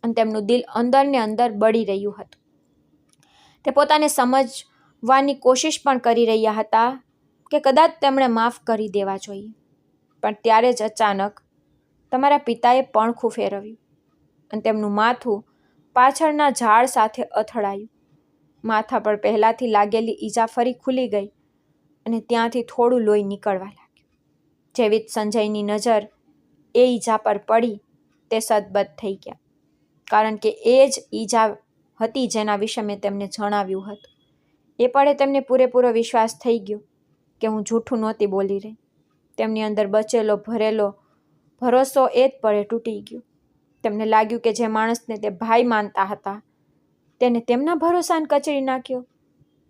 અને તેમનું દિલ અંદર ને અંદર બળી રહ્યું હતું. તે પોતાને સમજવાની કોશિશ પણ કરી રહ્યા હતા કે કદાચ તેમણે માફ કરી દેવા જોઈએ. પણ ત્યારે જ અચાનક તમારા પિતાએ પણખું ફેરવ્યું અને તેમનું માથું પાછળના ઝાડ સાથે અથડાયું. માથા પર પહેલાંથી લાગેલી ઈજા ફરી ખુલી ગઈ અને ત્યાંથી થોડું લોહી નીકળવા લાગ્યું. જેવી જ સંજયની નજર એ ઈજા પર પડી, તે સદબદ થઈ ગયા, કારણ કે એ જ ઈજા હતી જેના વિશે મેં તેમને જણાવ્યું હતું. એ પળે તેમને પૂરેપૂરો વિશ્વાસ થઈ ગયો કે હું જૂઠું નહોતી બોલી રહી. તેમની અંદર બચેલો ભરેલો ભરોસો એ જ પળે તૂટી ગયો. તેમને લાગ્યું કે જે માણસને તે ભાઈ માનતા હતા, તેને તેમના ભરોસાને કચડી નાખ્યો.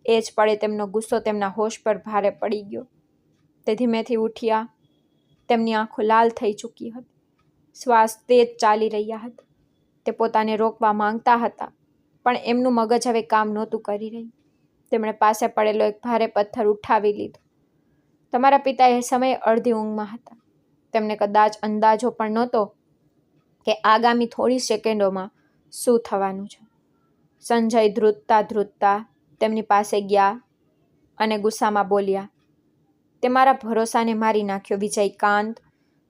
એ જ પળે તેમનો ગુસ્સો તેમના હોશ પર ભારે પડી ગયો. તે ધીમેથી ઉઠ્યા. તેમની આંખો લાલ થઈ ચૂકી હતી, શ્વાસ તેજ ચાલી રહ્યા હતા. તે પોતાને રોકવા માંગતા હતા, પણ એમનું મગજ હવે કામ નહોતું કરી રહ્યું. તેમણે પાસે પડેલો એક ભારે પથ્થર ઉઠાવી લીધો. તમારા પિતા એ સમયે અડધી ઊંઘમાં હતા. તેમને કદાચ અંદાજો પણ નહોતો કે આગામી થોડી સેકન્ડોમાં શું થવાનું છે. સંજય ધ્રુજતા ધ્રુજતા તેમની પાસે ગયા અને ગુસ્સામાં બોલ્યા, તે મારા ભરોસાને મારી નાખ્યો વિજયકાંત.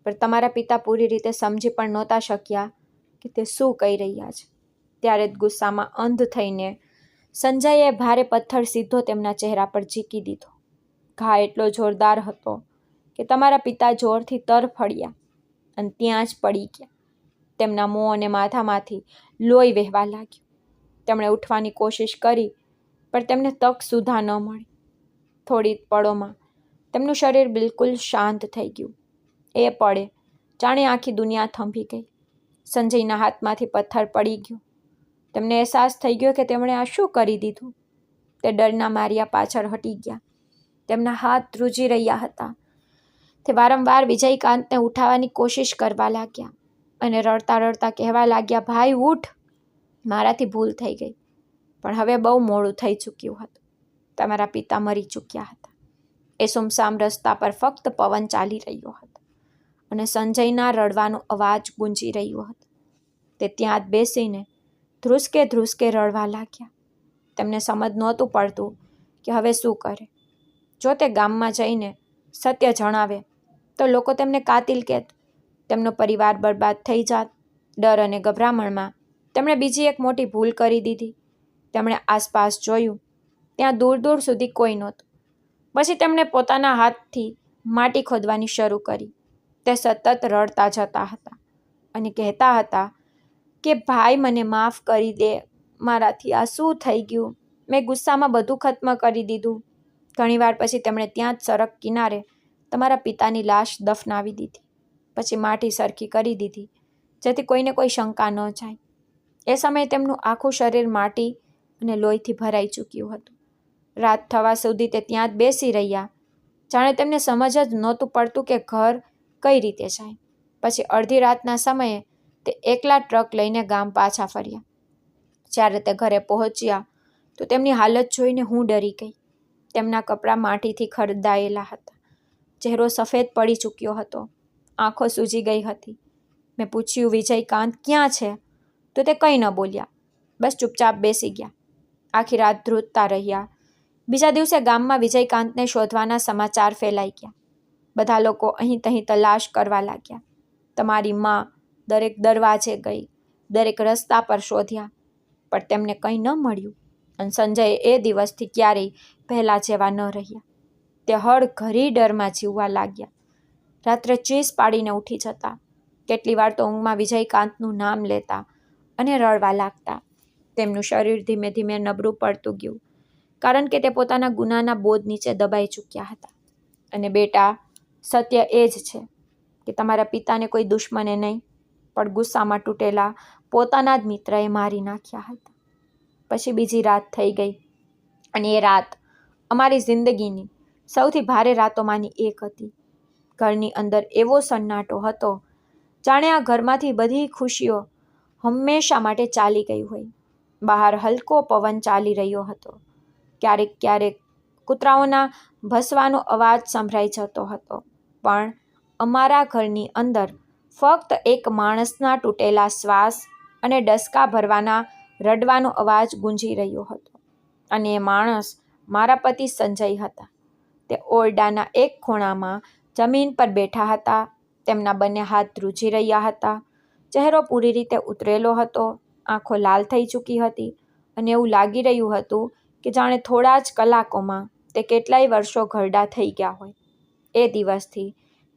પણ તમારા પિતા પૂરી રીતે સમજી પણ નહોતા શક્યા કે તે શું કહી રહ્યા છે. ત્યારે જ ગુસ્સામાં અંધ થઈને સંજયે ભારે પથ્થર સીધો તેમના ચહેરા પર ઝીકી દીધો. ઘા એટલો જોરદાર હતો કે તમારા પિતા જોરથી તરફડ્યા અને ત્યાં જ પડી ગયા. તેમના મોં અને માથામાંથી લોહી વહેવા લાગ્યું. તેમણે ઉઠવાની કોશિશ કરી, પણ તેમને તક સુધા ન મળી. થોડી પળોમાં તેમનું શરીર બિલકુલ શાંત થઈ ગયું. એ પળે જાણે આખી દુનિયા થંભી ગઈ. સંજયના હાથમાંથી પથ્થર પડી ગયો. તેમને અહેસાસ થઈ ગયો કે તેમણે આ શું કરી દીધું. તે ડરના માર્યા પાછળ હટી ગયા. તેમના હાથ ધ્રુજી રહ્યા હતા. તે વારંવાર વિજયકાંતને ઉઠાવવાની કોશિશ કરવા લાગ્યા અને રડતા રડતા કહેવા લાગ્યા, ભાઈ ઉઠ, મારાથી ભૂલ થઈ ગઈ. પણ હવે બહુ મોડું થઈ ચૂક્યું હતું. તમારા પિતા મરી ચૂક્યા હતા. એ સુમસામ રસ્તા પર ફક્ત પવન ચાલી રહ્યો હતો અને સંજયના રડવાનો અવાજ ગુંજી રહ્યો હતો. તે ત્યાં જ બેસીને ધ્રુસકે ધ્રુસકે રડવા લાગ્યા. તેમને સમજ નહોતું પડતું કે હવે શું કરે. જો તે ગામમાં જઈને સત્ય જણાવે તો લોકો તેમને કાતિલ કહેત. તેમનો પરિવાર બરબાદ થઈ જાત. ડર અને ગભરામણમાં તેમણે બીજી એક મોટી ભૂલ કરી દીધી. તેમણે આસપાસ જોયું, ત્યાં દૂર દૂર સુધી કોઈ નહોતું. પછી તેમણે પોતાના હાથથી માટી ખોદવાની શરૂ કરી. તે સતત રડતા જતા હતા અને કહેતા હતા કે ભાઈ મને માફ કરી દે, મારાથી આ શું થઈ ગયું, મેં ગુસ્સામાં બધું ખત્મ કરી દીધું. ઘણીવાર પછી તેમણે ત્યાં જ સડક કિનારે તમારા પિતાની લાશ દફનાવી દીધી. પછી માટી સરખી કરી દીધી, જેથી કોઈને કોઈ શંકા ન જાય. એ સમયે તેમનું આખું શરીર માટી અને લોહીથી ભરાઈ ચૂક્યું હતું. રાત થવા સુધી તે ત્યાં જ બેસી રહ્યા, જાણે તેમને સમજ જ નહોતું પડતું કે ઘર કઈ રીતે જાય. પછી અડધી રાતના સમયે તે એકલા ટ્રક લઈને ગામ પાછા ફર્યા. જ્યારે તે ઘરે પહોંચ્યા તો તેમની હાલત જોઈને હું ડરી ગઈ. તેમના કપડાં માટીથી ખરદાયેલા હતા, ચહેરો સફેદ પડી ચૂક્યો હતો, આંખો સૂજી ગઈ હતી. મેં પૂછ્યું, વિજયકાંત ક્યાં છે? તો તે કંઈ ન બોલ્યા, બસ ચૂપચાપ બેસી ગયા. આખી રાત ધ્રુજતા રહ્યા. બીજા દિવસે ગામમાં વિજયકાંતને શોધવાના સમાચાર ફેલાઈ ગયા. બધા લોકો અહીં તહીં તલાશ કરવા લાગ્યા. તમારી માં દરેક દરવાજે ગઈ, દરેક રસ્તા પર શોધ્યા, પણ તેમને કંઈ ન મળ્યું. અને સંજય એ દિવસથી ક્યારેય પહેલાં જેવા ન રહ્યા. તે હળઘરી ડરમાં જીવવા લાગ્યા. રાત્રે ચીસ પાડીને ઉઠી જતા. કેટલી વાર તો ઊંઘમાં વિજયકાંતનું નામ લેતા અને રડવા લાગતા. તેમનું શરીર ધીમે ધીમે નબળું પડતું ગયું, કારણ કે તે પોતાના ગુનાના બોજ નીચે દબાઈ ચૂક્યા હતા. અને બેટા, સત્ય એ જ છે કે તમારા પિતાને કોઈ દુશ્મને નહીં, પણ ગુસ્સામાં તૂટેલા પોતાના જ મિત્રએ મારી નાખ્યા હતા. પછી બીજી રાત થઈ ગઈ, અને એ રાત અમારી જિંદગીની સૌથી ભારે રાતોમાંની એક હતી. ઘરની અંદર એવો સન્નાટો હતો, જાણે આ ઘરમાંથી બધી ખુશીઓ હંમેશા માટે ચાલી ગઈ હોય. બહાર હલકો પવન ચાલી રહ્યો હતો. ક્યારેક ક્યારેક કૂતરાઓના ભસવાનો અવાજ સંભળાઈ જતો હતો, પણ અમારા ઘરની અંદર ફક્ત એક માણસના તૂટેલા શ્વાસ અને ડસકા ભરવાના રડવાનો અવાજ ગુંજી રહ્યો હતો. અને એ માણસ મારા પતિ સંજય હતા. તે ઓરડાના એક ખૂણામાં જમીન પર બેઠા હતા. તેમના બંને હાથ ધ્રુજી રહ્યા હતા. ચહેરો પૂરી રીતે ઉતરેલો હતો, આંખો લાલ થઈ ચૂકી હતી, અને એવું લાગી રહ્યું હતું કે જાણે થોડા જ કલાકોમાં તે કેટલાય વર્ષો ઘરડા થઈ ગયા હોય. એ દિવસથી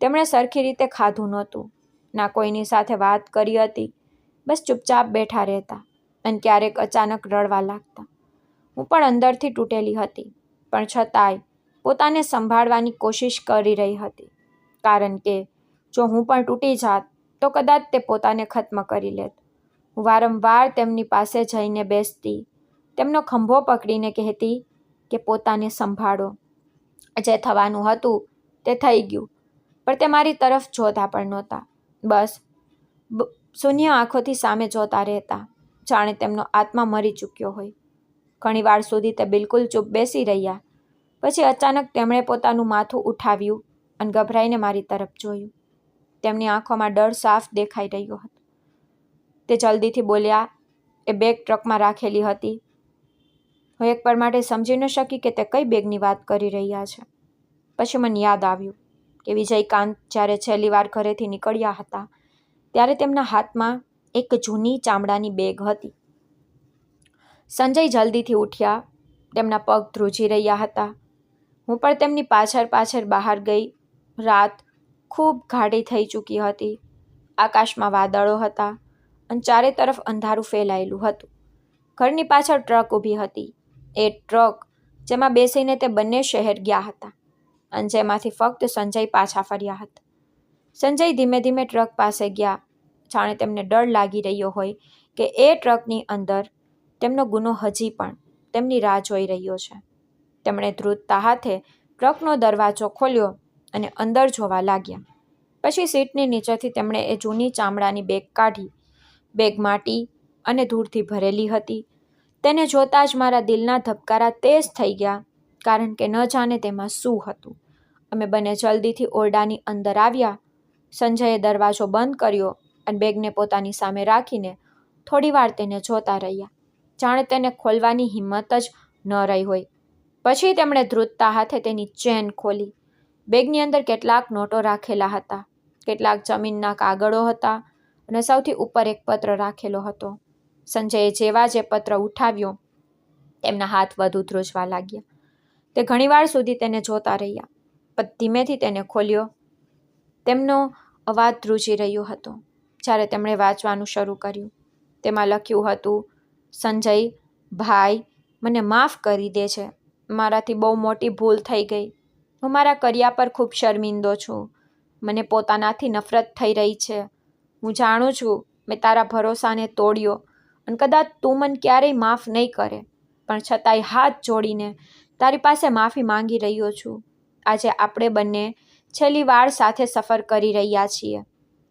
તેમણે સરખી રીતે ખાધું નહોતું, ના કોઈની સાથે વાત કરી હતી. બસ ચૂપચાપ બેઠા રહેતા અને ક્યારેક અચાનક રડવા લાગતા. હું પણ અંદરથી તૂટેલી હતી, પણ છતાંય પોતાને સંભાળવાની કોશિશ કરી રહી હતી, કારણ કે જો હું પણ તૂટી જાત તો કદાચ તે પોતાને ખત્મ કરી લેત. હું વારંવાર તેમની પાસે જઈને બેસતી, તેમનો ખંભો પકડીને કહેતી કે પોતાને સંભાળો. જે થવાનું હતું તે થઈ ગયું, પણ તે મારી તરફ જોતા પણ નહોતા. બસ શૂન્ય આંખોથી સામે જોતા રહેતા, જાણે તેમનો આત્મા મરી ચૂક્યો હોય. ઘણીવાર સુધી તે બિલકુલ ચૂપ બેસી રહ્યા. પછી અચાનક તેમણે પોતાનું માથું ઉઠાવ્યું અને ગભરાઈને મારી તરફ જોયું. તેમની આંખોમાં ડર સાફ દેખાઈ રહ્યો હતો. તે જલ્દીથી બોલ્યા, એ બેગ ટ્રકમાં રાખેલી હતી. હું એક પળ માટે સમજી ન શકી કે તે કઈ બેગની વાત કરી રહ્યા છે. પછી મને યાદ આવ્યું કે વિજયકાંત જ્યારે છેલ્લી વાર ઘરેથી નીકળ્યા હતા, ત્યારે તેમના હાથમાં એક જૂની ચામડાની બેગ હતી. સંજય જલ્દીથી ઉઠ્યા. તેમના પગ ધ્રુજી રહ્યા હતા. હું પણ તેમની પાછળ પાછળ બહાર ગઈ. રાત ખૂબ ઘાટી થઈ ચૂકી હતી. આકાશમાં વાદળો હતા અને ચારે તરફ અંધારું ફેલાયેલું હતું. ઘરની પાછળ ટ્રક ઊભી હતી. એ ટ્રક જેમાં બેસીને તે બંને શહેર ગયા હતા અને જેમાંથી ફક્ત સંજય પાછા ફર્યા હતા. સંજય ધીમે ધીમે ટ્રક પાસે ગયા, જાણે તેમને ડર લાગી રહ્યો હોય કે એ ટ્રકની અંદર તેમનો ગુનો હજી પણ તેમની રાહ જોઈ રહ્યો છે. તેમણે ધ્રુજતા હાથે ટ્રકનો દરવાજો ખોલ્યો અને અંદર જોવા લાગ્યા. પછી સીટની નીચેથી તેમણે એ જૂની ચામડાની બેગ કાઢી. બેગ માટી અને ધૂળથી ભરેલી હતી. તેને જોતાં જ મારા દિલના ધબકારા તેજ થઈ ગયા, કારણ કે ન જાણે તેમાં શું હતું. અમે બંને જલ્દીથી ઓરડાની અંદર આવ્યા. સંજયે દરવાજો બંધ કર્યો અને બેગને પોતાની સામે રાખીને થોડીવાર તેને જોતા રહ્યા, જાણે તેને ખોલવાની હિંમત જ ન રહી હોય. પછી તેમણે ધ્રુજતા હાથે તેની ચેન ખોલી. બેગની અંદર કેટલાક નોટો રાખેલા હતા, કેટલાક જમીનના કાગળો હતા અને સૌથી ઉપર એક પત્ર રાખેલો હતો. સંજયે જેવા જે પત્ર ઉઠાવ્યો, તેમના હાથ વધુ ધ્રુજવા લાગ્યા. તે ઘણીવાર સુધી તેને જોતા રહ્યા, પણ ધીમેથી તેને ખોલ્યો. તેમનો અવાજ ધ્રુજી રહ્યો હતો જ્યારે તેમણે વાંચવાનું શરૂ કર્યું. તેમાં લખ્યું હતું, સંજય ભાઈ, મને માફ કરી દે છે. મારાથી બહુ મોટી ભૂલ થઈ ગઈ. હું મારા કર્યા પર ખૂબ શર્મિંદો છું. મને પોતાનાથી નફરત થઈ રહી છે. હું જાણું છું મેં તારા ભરોસાને તોડ્યો અને કદાચ તું મને ક્યારેય માફ નહીં કરે, પણ છતાંય હાથ જોડીને તારી પાસે માફી માંગી રહ્યો છું. આજે આપણે બંને છેલ્લી વાર સાથે સફર કરી રહ્યા છીએ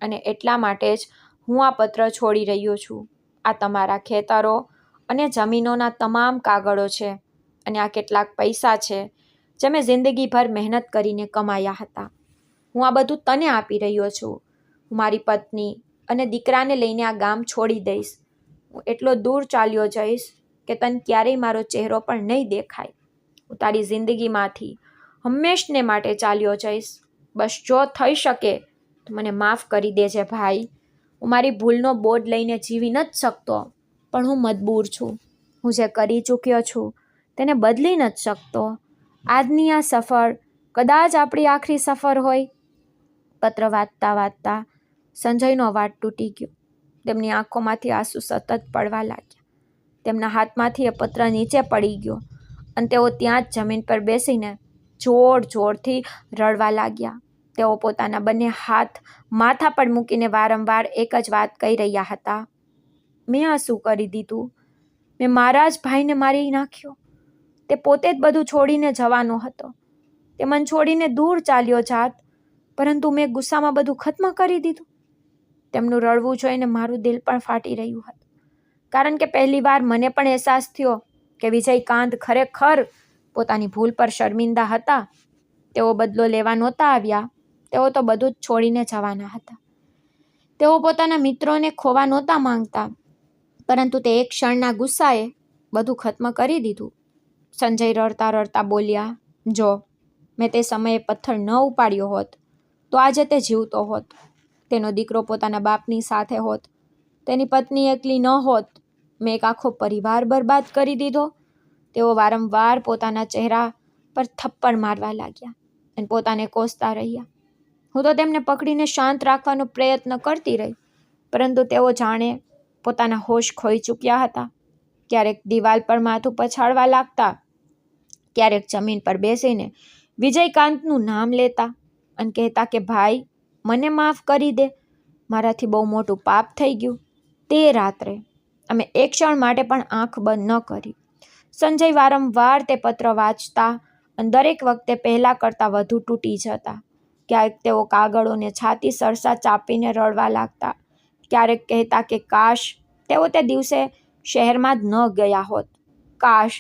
અને એટલા માટે જ હું આ પત્ર છોડી રહ્યો છું. આ તમારા ખેતરો અને જમીનોના તમામ કાગળો છે અને આ કેટલાક પૈસા છે જે મેં જિંદગીભર મહેનત કરીને કમાયા હતા. હું આ બધું તને આપી રહ્યો છું. હું મારી પત્ની અને દીકરાને લઈને આ ગામ છોડી દઈશ. હું એટલો દૂર ચાલ્યો જઈશ કે તને ક્યારેય મારો ચહેરો પણ નહીં દેખાય. હું તારી જિંદગીમાંથી હંમેશને માટે ચાલ્યો જઈશ. બસ જો થઈ શકે તો મને માફ કરી દેજે ભાઈ. હું મારી ભૂલનો બોજ લઈને જીવી નથી શકતો, પણ હું મજબૂર છું. હું જે કરી ચૂક્યો છું તેને બદલી નથી શકતો. આજની આ સફર કદાચ આપણી આખરી સફર હોય. પત્ર વાંચતા વાંચતા સંજયનો અવાજ તૂટી ગયો. તેમની આંખોમાંથી આંસુ સતત પડવા લાગ્યા. તેમના હાથમાંથી એ પત્ર નીચે પડી ગયો અને તેઓ ત્યાં જ જમીન પર બેસીને જોરથી રડવા લાગ્યા. તેઓ પોતાના બંને હાથ માથા પર મૂકીને વારંવાર એક જ વાત કહી રહ્યા હતા. મેં આ શું કરી દીધું? મેં મારા જ ભાઈને મારી નાખ્યો. તે પોતે જ બધું છોડીને જવાનો હતો. તે મન છોડીને દૂર ચાલ્યો જાત, પરંતુ મેં ગુસ્સામાં બધું ખત્મ કરી દીધું. તેમનું રડવું જોઈને મારું દિલ પણ ફાટી રહ્યું હતું, કારણ કે પહેલીવાર મને પણ અહેસાસ થયો કે વિજયકાંત ખરેખર પોતાની ભૂલ પર શર્મિંદા હતા. તેઓ બદલો લેવા નહોતા આવ્યા. તેઓ તો બધું જ છોડીને જવાના હતા. તેઓ પોતાના મિત્રોને ખોવા નહોતા માંગતા, પરંતુ તે એક ક્ષણના ગુસ્સાએ બધું ખત્મ કરી દીધું. સંજય રડતા રડતા બોલ્યા, જો મેં તે સમયે પથ્થર ન ઉપાડ્યો હોત તો આજે તે જીવતો હોત. તેનો દીકરો પોતાના બાપની સાથે હોત. તેની પત્ની એકલી ન હોત. મેં એક આખો પરિવાર બરબાદ કરી દીધો. તેઓ વારંવાર પોતાના ચહેરા પર થપ્પડ મારવા લાગ્યા અને પોતાને કોસતા રહ્યા. હું તો તેમને પકડીને શાંત રાખવાનો પ્રયત્ન કરતી રહી, પરંતુ તેઓ જાણે પોતાના હોશ ખોઈ ચૂક્યા હતા. ક્યારેક દિવાલ પર માથું પછાડવા લાગતા, ક્યારેક જમીન પર બેસીને વિજયકાંતનું નામ લેતા અને કહેતા કે ભાઈ, મને માફ કરી દે, મારાથી બહુ મોટું પાપ થઈ ગયું. તે રાત્રે અમે એક ક્ષણ માટે પણ આંખ બંધ ન કરી. સંજય વારંવાર તે પત્ર વાંચતા અને દરેક વખતે પહેલાં કરતાં વધુ તૂટી જતા. ક્યારેક તેઓ કાગળોને છાતી સરસા ચાપીને રડવા લાગતા. ક્યારેક કહેતા કે કાશ તેઓ તે દિવસે શહેરમાં જ ન ગયા હોત. કાશ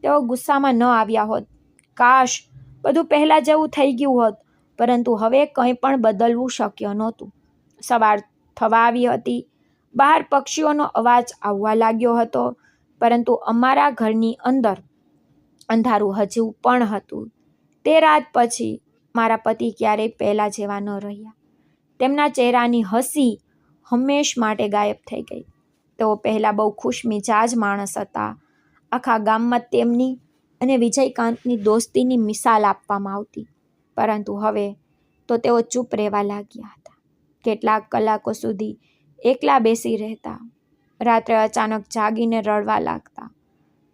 તેઓ ગુસ્સામાં ન આવ્યા હોત. કાશ બધું પહેલાં જેવું થઈ ગયું હોત. પરંતુ હવે કંઈ પણ બદલવું શક્ય નહોતું. સવાર થવા આવી હતી. બહાર પક્ષીઓનો અવાજ આવવા લાગ્યો હતો, પરંતુ અમારા ઘરની અંદર અંધારું હજુ પણ હતું. તે રાત પછી મારા પતિ ક્યારેય પહેલાં જેવા ન રહ્યા. તેમના ચહેરાની હસી હંમેશ માટે ગાયબ થઈ ગઈ. તેઓ પહેલાં બહુ ખુશમિજાજ માણસ હતા. આખા ગામમાં તેમની અને વિજયકાંતની દોસ્તીની મિસાલ આપવામાં આવતી, પરંતુ હવે તો તેઓ ચૂપ રહેવા લાગ્યા હતા. કેટલાક કલાકો સુધી એકલા બેસી રહેતા. રાત્રે અચાનક જાગીને રડવા લાગતા.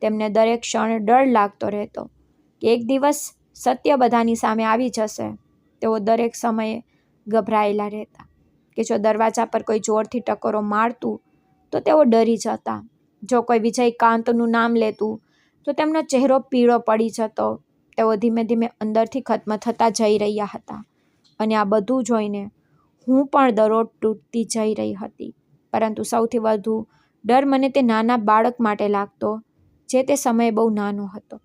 તેમને દરેક ક્ષણ ડર લાગતો રહેતો કે એક દિવસ સત્ય બધાની સામે આવી જશે. તેઓ દરેક સમયે ગભરાયેલા રહેતા કે જો દરવાજા પર કોઈ જોરથી ટકોરો મારતું તો તેઓ ડરી જતા. જો કોઈ વિજયકાંતનું નામ લેતું તો તેમનો ચહેરો પીળો પડી જતો. તેઓ ધીમે ધીમે અંદરથી ખત્મ થતા જઈ રહ્યા હતા, અને આ બધું જોઈને હું પણ દરરોજ તૂટતી જઈ રહી હતી. પરંતુ સૌથી વધુ ડર મને તે નાના બાળક માટે લાગતો, જે તે સમયે બહુ નાનો હતો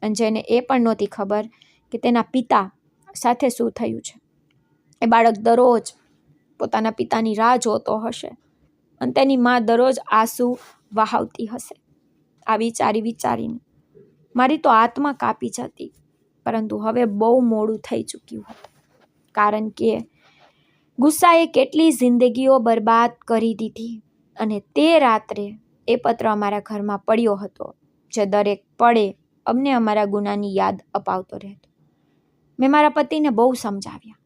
અને જેને એ પણ નહોતી ખબર કે તેના પિતા સાથે શું થયું છે. એ બાળક દરરોજ પોતાના પિતાની રાહ જોતો હશે અને તેની માં દરરોજ આંસુ વહાવતી હશે. આ વિચારીને મારી તો આત્મા કાપી જતી. પરંતુ હવે બહુ મોડું થઈ ચૂક્યું હતું, કારણ કે ગુસ્સાએ કેટલી જિંદગીઓ બરબાદ કરી દીધી. અને તે રાત્રે એ પત્ર અમારા ઘરમાં પડ્યો હતો, જે દરેક પળે અમને અમારા ગુનાની યાદ અપાવતો રહેતો. મેં મારા પતિને બહુ સમજાવ્યા.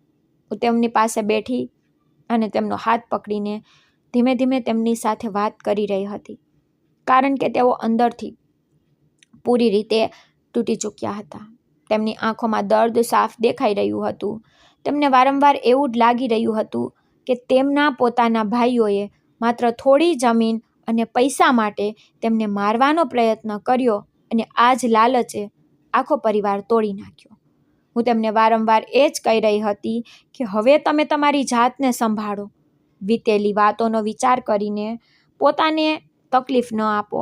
હું તેમની પાસે બેઠી અને તેમનો હાથ પકડીને ધીમે ધીમે તેમની સાથે વાત કરી રહી હતી, કારણ કે તેઓ અંદરથી પૂરી રીતે તૂટી ચૂક્યા હતા. તેમની આંખોમાં દર્દ સાફ દેખાઈ રહ્યું હતું. તેમને વારંવાર એવું જ લાગી રહ્યું હતું કે તેમના પોતાના ભાઈઓએ માત્ર થોડી જમીન અને પૈસા માટે તેમને મારવાનો પ્રયત્ન કર્યો, અને આ જ લાલચે આખો પરિવાર તોડી નાખ્યો. હું તેમને વારંવાર એ જ કહી રહી હતી કે હવે તમે તમારી જાતને સંભાળો. વીતેલી વાતોનો વિચાર કરીને પોતાને તકલીફ ન આપો.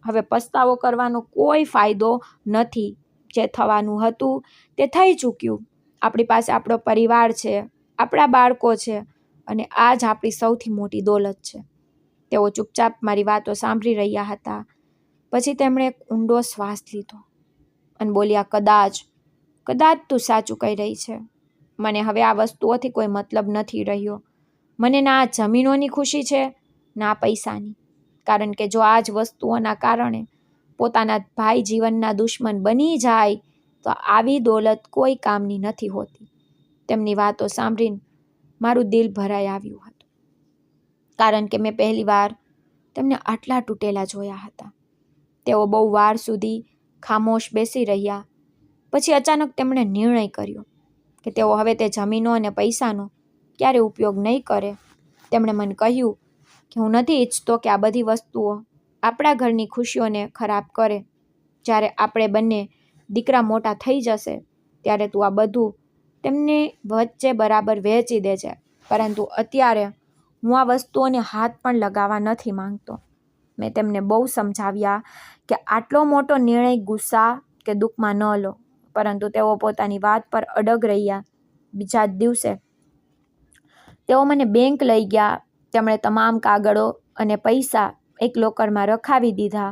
હવે પસ્તાવો કરવાનો કોઈ ફાયદો નથી. જે થવાનું હતું તે થઈ ચૂક્યું. આપણી પાસે આપણો પરિવાર છે, આપણા બાળકો છે અને આ જ આપણી સૌથી મોટી દોલત છે. તેઓ ચૂપચાપ મારી વાતો સાંભળી રહ્યા હતા. પછી તેમણે એક ઊંડો શ્વાસ લીધો અને બોલ્યા, કદાચ તું સાચું કહી રહી છે. મને હવે આ વસ્તુઓથી કોઈ મતલબ નથી રહ્યો. મને ના આ જમીનોની ખુશી છે, ના પૈસાની. કારણ કે જો આ જ વસ્તુઓના કારણે પોતાના ભાઈ જીવનના દુશ્મન બની જાય તો આવી દોલત કોઈ કામની નથી હોતી. તેમની વાતો સાંભળીને મારું દિલ ભરાઈ આવ્યું હતું. કારણ કે મેં પહેલી વાર તેમને આટલા તૂટેલા જોયા હતા. તેઓ બહુ વાર સુધી ખામોશ બેસી રહ્યા. પછી અચાનક તેમણે નિર્ણય કર્યો કે તેઓ હવે તે જમીનો અને પૈસાનો ક્યારે ઉપયોગ નહીં કરે. તેમણે મને કહ્યું કે હું નથી ઈચ્છતો કે આ બધી વસ્તુઓ આપણા ઘરની ખુશીઓને ખરાબ કરે. જ્યારે આપણે બંને દીકરા મોટા થઈ જશે ત્યારે તું આ બધું તેમને વચ્ચે બરાબર વહેંચી દેજે. પરંતુ અત્યારે હું આ વસ્તુઓને હાથ પણ લગાવવા નથી માંગતો. મેં તેમને બહુ સમજાવ્યા કે આટલો મોટો નિર્ણય ગુસ્સા કે દુઃખમાં ન લો. પરંતુ તેઓ પોતાની વાત પર અડગ રહ્યા. બીજા જ દિવસે તેઓ મને બેંક લઈ ગયા. તેમણે તમામ કાગળો અને પૈસા એક લોકરમાં રખાવી દીધા.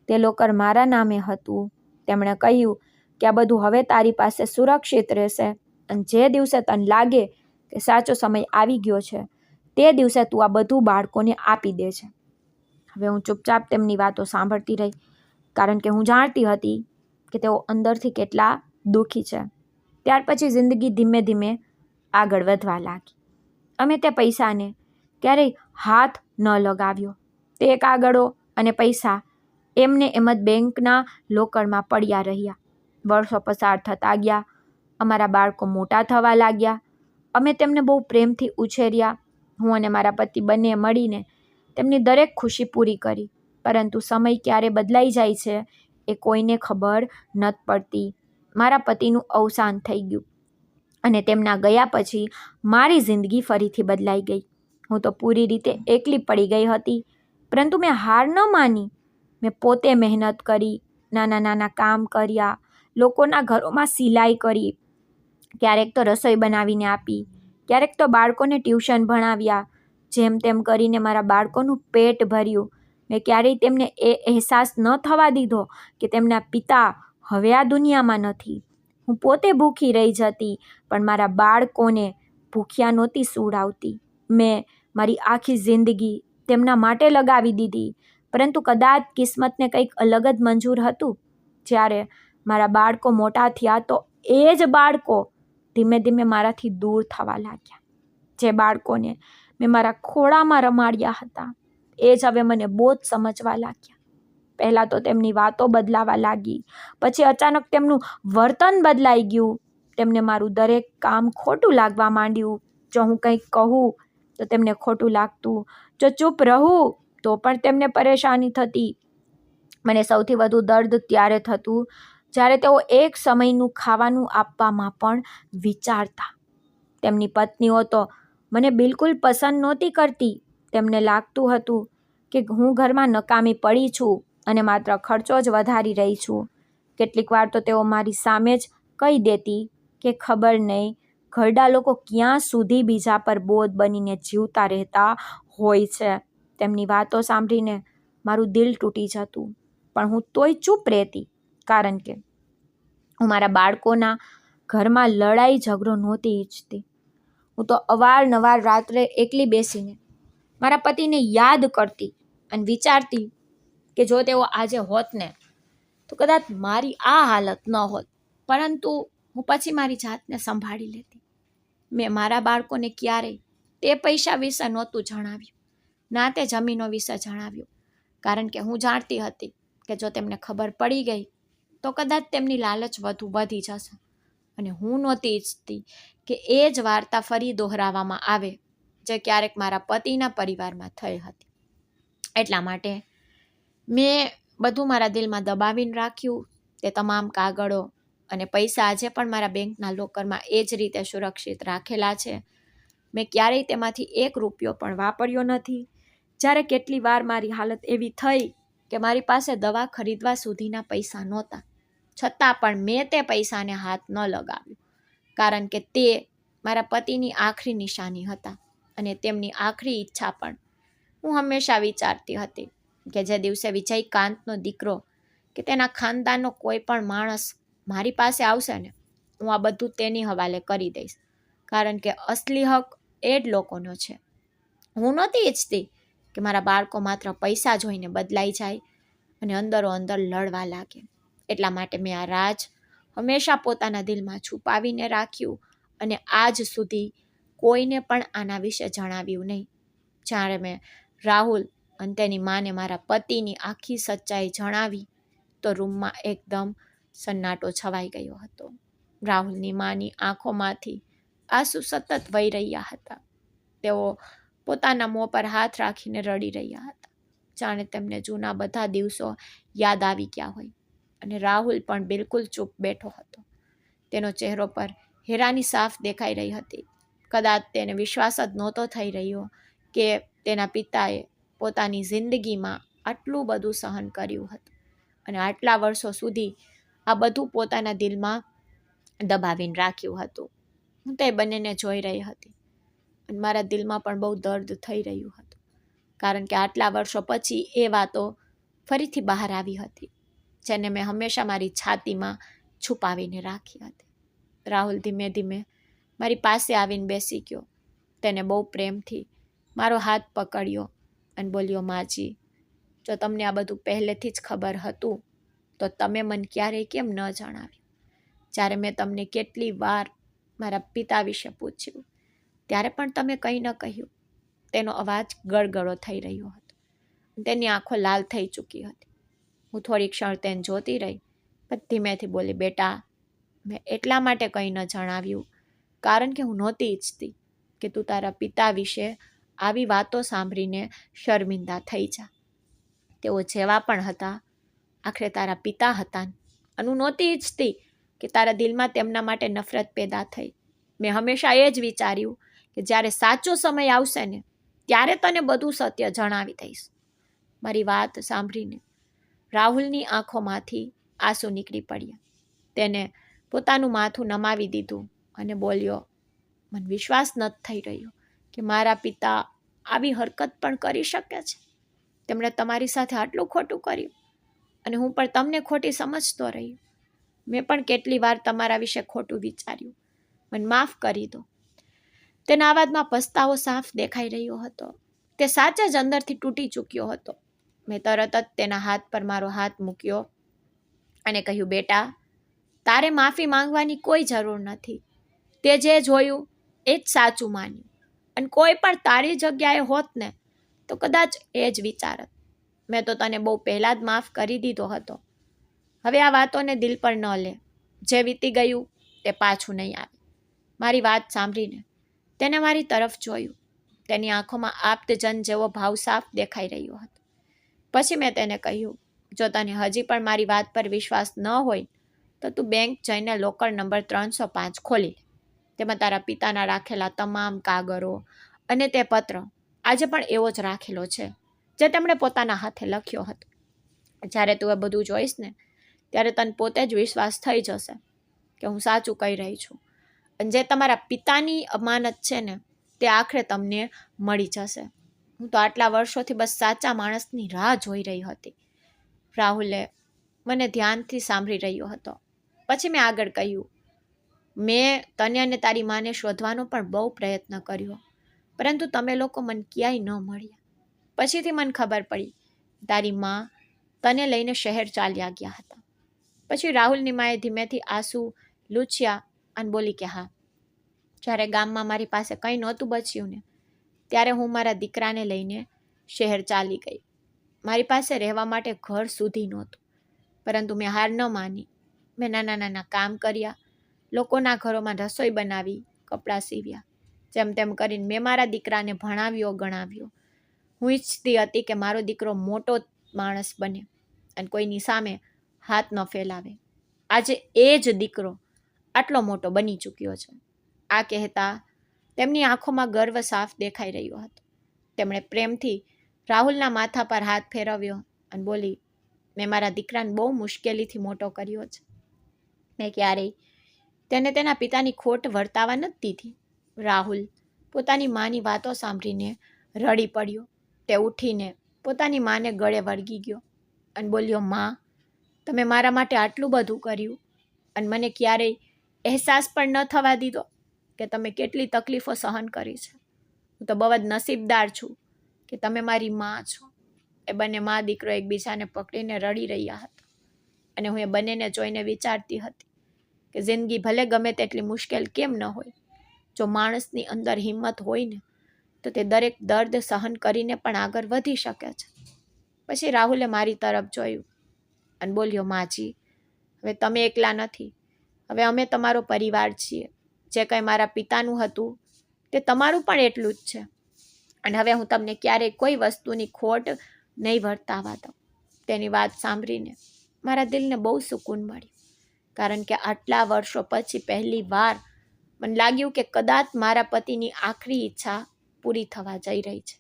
તે લોકર મારા નામે હતું. તેમણે કહ્યું કે આ બધું હવે તારી પાસે સુરક્ષિત રહેશે અને જે દિવસે તને લાગે કે સાચો સમય આવી ગયો છે તે દિવસે તું આ બધું બાળકોને આપી દે છે. હવે હું ચૂપચાપ તેમની વાતો સાંભળતી રહી, કારણ કે હું જાણતી હતી કે તેઓ અંદરથી કેટલા દુઃખી છે. ત્યાર પછી જિંદગી ધીમે ધીમે આગળ વધવા લાગી. અમે તે પૈસાને ક્યારેય હાથ ન લગાવ્યો. તે કાગળો અને પૈસા એમને એમ જ બેંકના લોકરમાં પડ્યા રહ્યા. વર્ષો પસાર થતા ગયા. અમારા બાળકો મોટા થવા લાગ્યા. અમે તેમને બહુ પ્રેમથી ઉછેર્યા. હું અને મારા પતિ બંને મળીને તેમની દરેક ખુશી પૂરી કરી. પરંતુ સમય ક્યારે બદલાઈ જાય છે એ કોઈને ખબર નથી પડતી. મારા પતિનું અવસાન થઈ ગયું અને તેમના ગયા પછી મારી જિંદગી ફરીથી બદલાઈ ગઈ. હું તો પૂરી રીતે એકલી પડી ગઈ હતી. પરંતુ મેં હાર ન માની. મેં પોતે મહેનત કરી, નાના નાના કામ કર્યા, લોકોના ઘરોમાં સિલાઈ કરી, ક્યારેક તો રસોઈ બનાવીને આપી, ક્યારેક તો બાળકોને ટ્યુશન ભણાવ્યા. જેમ તેમ કરીને મારા બાળકોનું પેટ ભર્યું. મેં ક્યારેય તેમને એ અહેસાસ ન થવા દીધો કે તેમના પિતા હવે આ દુનિયામાં નથી. હું પોતે ભૂખી રહી જતી, પણ મારા બાળકોને ભૂખ્યા નહોતી સુવડાવતી. મેં મારી આખી જિંદગી તેમના માટે લગાવી દીધી. પરંતુ કદાચ કિસ્મતને કંઈક અલગ જ મંજૂર હતું. જ્યારે મારા બાળકો મોટા થયા તો એ જ બાળકો ધીમે ધીમે મારાથી દૂર થવા લાગ્યા. જે બાળકોને મેં મારા ખોળામાં રમાડ્યા હતા એ જ હવે મને બહુ જ સમજવા લાગ્યા. પહેલાં તો તેમની વાતો બદલાવા લાગી. પછી અચાનક તેમનું વર્તન બદલાઈ ગયું. તેમને મારું દરેક કામ ખોટું લાગવા માંડ્યું. જો હું કંઈક કહું તો તેમને ખોટું લાગતું. જો ચૂપ રહું તો પણ તેમને પરેશાની થતી. મને સૌથી વધુ દર્દ ત્યારે થતું જ્યારે તેઓ એક સમયનું ખાવાનું આપવામાં પણ વિચારતા. તેમની પત્નીઓ તો મને બિલકુલ પસંદ નહોતી કરતી. તેમને લાગતું હતું કે હું ઘરમાં નકામી પડી છું અને માત્ર ખર્ચો જ વધારી રહી છું. કેટલીક વાર તો તેઓ મારી સામે જ કહી દેતી કે ખબર નહીં ઘરડા લોકો ક્યાં સુધી બીજા પર બોજ બનીને જીવતા રહેતા હોય છે. તેમની વાતો સાંભળીને મારું દિલ તૂટી જતું, પણ હું તોય ચૂપ રહેતી. કારણ કે હું મારા બાળકોના ઘરમાં લડાઈ ઝઘડો નહોતી ઈચ્છતી. હું તો અવારનવાર રાત્રે એકલી બેસીને મારા પતિને યાદ કરતી અને વિચારતી કે જો તેઓ આજે હોત ને તો કદાચ મારી આ હાલત ન હોત. પરંતુ હું પછી મારી જાતને સંભાળી લેતી. મેં મારા બાળકોને ક્યારેય તે પૈસા વિશે નહોતું જણાવ્યું, ના તે જમીનો વિશે જણાવ્યું. કારણ કે હું જાણતી હતી કે જો તેમને ખબર પડી ગઈ તો કદાચ તેમની લાલચ વધુ વધી જશે. અને હું નહોતી ઈચ્છતી કે એ જ વાર્તા ફરી દોહરાવવામાં આવે જે ક્યારેક મારા પતિના પરિવારમાં થઈ હતી. એટલા માટે મેં બધું મારા દિલમાં દબાવીને રાખ્યું. તે તમામ કાગળો અને પૈસા આજે પણ મારા બેંકના લોકરમાં એ જ રીતે સુરક્ષિત રાખેલા છે. મેં ક્યારેય તેમાંથી એક રૂપિયો પણ વાપર્યો નથી. જ્યારે કેટલી વાર મારી હાલત એવી થઈ કે મારી પાસે દવા ખરીદવા સુધીના પૈસા નહોતા, છતાં પણ મેં તે પૈસાને હાથ ન લગાવ્યો. કારણ કે તે મારા પતિની આખરી નિશાની હતા અને તેમની આખરી ઈચ્છા પણ. હું હંમેશા વિચારતી હતી કે જે દિવસે વિજયકાંતનો દીકરો કે તેના ખાનદાનનો કોઈ પણ માણસ મારી પાસે આવશે ને, હું આ બધું તેની હવાલે કરી દઈશ, કારણ કે અસલી હક એ જ લોકોનો છે. હું નહોતી ઈચ્છતી કે મારા બાળકો માત્ર પૈસા જોઈને બદલાઈ જાય અને અંદરો અંદર લડવા લાગે. એટલા માટે મેં આ રાજ હંમેશા પોતાના દિલમાં છુપાવીને રાખ્યું અને આજ સુધી કોઈને પણ આના વિશે જણાવ્યું નહીં. જ્યારે મેં રાહુલ અને તેની માને મારા પતિની આખી સચ્ચાઈ જણાવી તો રૂમમાં એકદમ સન્નાટો છવાઈ ગયો હતો. રાહુલની માની આંખોમાંથી આંસુ સતત વહી રહ્યા હતા. તેઓ પોતાના મોં પર હાથ રાખીને રડી રહ્યા હતા, જાણે તેમને જૂના બધા દિવસો યાદ આવી ગયા હોય. અને રાહુલ પણ બિલકુલ ચૂપ બેઠો હતો. તેનો ચહેરો પર હેરાની સાફ દેખાઈ રહી હતી. કદાચ તેને વિશ્વાસ જ નહોતો થઈ રહ્યો કે તેના પિતાએ પોતાની જિંદગીમાં આટલું બધું સહન કર્યું હતું અને આટલા વર્ષો સુધી આ બધું પોતાના દિલમાં દબાવીને રાખ્યું હતું. હું તે બંનેને જોઈ રહી હતી અને મારા દિલમાં પણ બહુ દર્દ થઈ રહ્યું હતું, કારણ કે આટલા વર્ષો પછી એ વાતો ફરીથી બહાર આવી હતી, જેને મેં હંમેશા મારી છાતીમાં છુપાવીને રાખી હતી. રાહુલ ધીમે ધીમે મારી પાસે આવીને બેસી ગયો. તેને બહુ પ્રેમથી મારો હાથ પકડ્યો અને બોલ્યો, માજી, જો તમને આ બધું પહેલેથી જ ખબર હતું તો તમે મને ક્યારેય કેમ ન જણાવ્યું? જ્યારે મેં તમને કેટલી વાર મારા પિતા વિશે પૂછ્યું ત્યારે પણ તમે કંઈ ન કહ્યું. તેનો અવાજ ગળગળો થઈ રહ્યો હતો. તેની આંખો લાલ થઈ ચૂકી હતી. હું થોડી ક્ષણ તેને જોતી રહી, પણ ધીમેથી બોલી, બેટા, મેં એટલા માટે કંઈ ન જણાવ્યું કારણ કે હું નહોતી ઈચ્છતી કે તું તારા પિતા વિશે આવી વાતો સાંભળીને શર્મિંદા થઈ જા. તેઓ જેવા પણ હતા આખરે તારા પિતા હતા અને હું નહોતી ઈચ્છતી કે તારા દિલમાં તેમના માટે નફરત પેદા થઈ. મેં હંમેશા એ જ વિચાર્યું કે જ્યારે સાચો સમય આવશે ને ત્યારે તને બધું સત્ય જણાવી દઈશ. મારી વાત સાંભળીને રાહુલની આંખોમાંથી આંસુ નીકળી પડ્યા. તેને પોતાનું માથું નમાવી દીધું અને બોલ્યો, મને વિશ્વાસ નથી થઈ રહ્યો કે મારા પિતા આવી હરકત પણ કરી શકે છે. તેમણે તમારી સાથે આટલું ખોટું કર્યું અને હું પણ તમને ખોટી સમજતો રહ્યો. મેં પણ કેટલી વાર તમારા વિશે ખોટું વિચાર્યું. મને માફ કરી દો. તેના અવાજમાં પસ્તાવો સાફ દેખાઈ રહ્યો હતો. તે સાચે જ અંદરથી તૂટી ચૂક્યો હતો. મેં તરત જ તેના હાથ પર મારો હાથ મૂક્યો અને કહ્યું, બેટા, તારે માફી માંગવાની કોઈ જરૂર નથી. તે જે જોયું એ જ સાચું માન્યું અને કોઈ પણ તારી જગ્યાએ હોત ને તો કદાચ એ જ વિચારત. મેં તો તને બહુ પહેલાં જ માફ કરી દીધો હતો. હવે આ વાતોને દિલ પર ન લે. જે વીતી ગયું તે પાછું નહીં આવે. મારી વાત સાંભળીને તેને મારી તરફ જોયું. તેની આંખોમાં આપ્તજન જેવો ભાવ સાફ દેખાઈ રહ્યો હતો. પછી મેં તેને કહ્યું, જો તને હજી પણ મારી વાત પર વિશ્વાસ ન હોય તો તું બેંક જઈને લોકર નંબર 305 ખોલી લે. તેમાં તારા પિતાના રાખેલા તમામ કાગળો અને તે પત્ર આજે પણ એવો જ રાખેલો છે જે તેમણે પોતાના હાથે લખ્યો હતો. જ્યારે તું એ બધું જોઈશ ને ત્યારે તને પોતે જ વિશ્વાસ થઈ જશે કે હું સાચું કહી રહી છું અને જે તમારા પિતાની અમાનત છે ને તે આખરે તમને મળી જશે. હું તો આટલા વર્ષોથી બસ સાચા માણસની રાહ જોઈ રહી હતી. રાહુલે મને ધ્યાનથી સાંભળી રહ્યો હતો. પછી મેં આગળ કહ્યું, મેં તને અને તારી માને શોધવાનો પણ બહુ પ્રયત્ન કર્યો, પરંતુ તમે લોકો મને ક્યાંય ન મળ્યા. પછીથી મને ખબર પડી તારી માં તને લઈને શહેર ચાલ્યા ગયા હતા. પછી રાહુલની માએ ધીમેથી આંસુ લૂછ્યા અને બોલી કે હા, જ્યારે ગામમાં મારી પાસે કંઈ નહોતું બચ્યું ને ત્યારે હું મારા દીકરાને લઈને શહેર ચાલી ગઈ. મારી પાસે રહેવા માટે ઘર સુધી નહોતું, પરંતુ મેં હાર ન માની. મેં નાના નાના કામ કર્યા, લોકોના ઘરોમાં રસોઈ બનાવી, કપડાં સીવ્યા. જેમ તેમ કરીને મેં મારા દીકરાને ભણાવ્યો ગણાવ્યો. હું ઈચ્છતી હતી કે મારો દીકરો મોટો માણસ બને અને કોઈની સામે હાથ ન ફેલાવે. આજે એ જ દીકરો આટલો મોટો બની ચૂક્યો છે. આ કહેતા તેમની આંખોમાં ગર્વ સાફ દેખાઈ રહ્યો હતો. તેમણે પ્રેમથી રાહુલના માથા પર હાથ ફેરવ્યો અને બોલી, મેં મારા દીકરાને બહુ મુશ્કેલીથી મોટો કર્યો છે. મેં ક્યારેય તેને તેના પિતાની ખોટ વર્તાવા નથી દીધી. રાહુલ પોતાની માની વાતો સાંભળીને રડી પડ્યો. તે ઉઠીને પોતાની માને ગળે વળગી ગયો અને બોલ્યો, માં, તમે મારા માટે આટલું બધું કર્યું અને મને ક્યારેય અહેસાસ પણ ન થવા દીધો કે તમે કેટલી તકલીફો સહન કરી છે. હું તો બહુ જ નસીબદાર છું કે તમે મારી માં છો. એ બંને મા દીકરો એકબીજાને પકડીને રડી રહ્યા હતા અને હું એ બંનેને જોઈને વિચારતી હતી કે જિંદગી ભલે ગમે તેટલી મુશ્કેલ કેમ ન હોય, જો માણસની અંદર હિંમત હોય ને તો તે દરેક દર્દ સહન કરીને પણ આગળ વધી શકે છે. પછી રાહુલે મારી તરફ જોયું અને બોલ્યો, માજી, હવે તમે એકલા નથી. હવે અમે તમારો પરિવાર છીએ. જે કંઈ મારા પિતાનું હતું તે તમારું પણ એટલું જ છે અને હવે હું તમને ક્યારેય કોઈ વસ્તુની ખોટ નહીં વર્તાવા દઉં. તેની વાત સાંભળીને મારા દિલને બહુ સુકૂન મળ્યું, કારણ કે આટલા વર્ષો પછી પહેલી વાર મને લાગ્યું કે કદાચ મારા પતિની આખરી ઈચ્છા પૂરી થવા જઈ રહી છે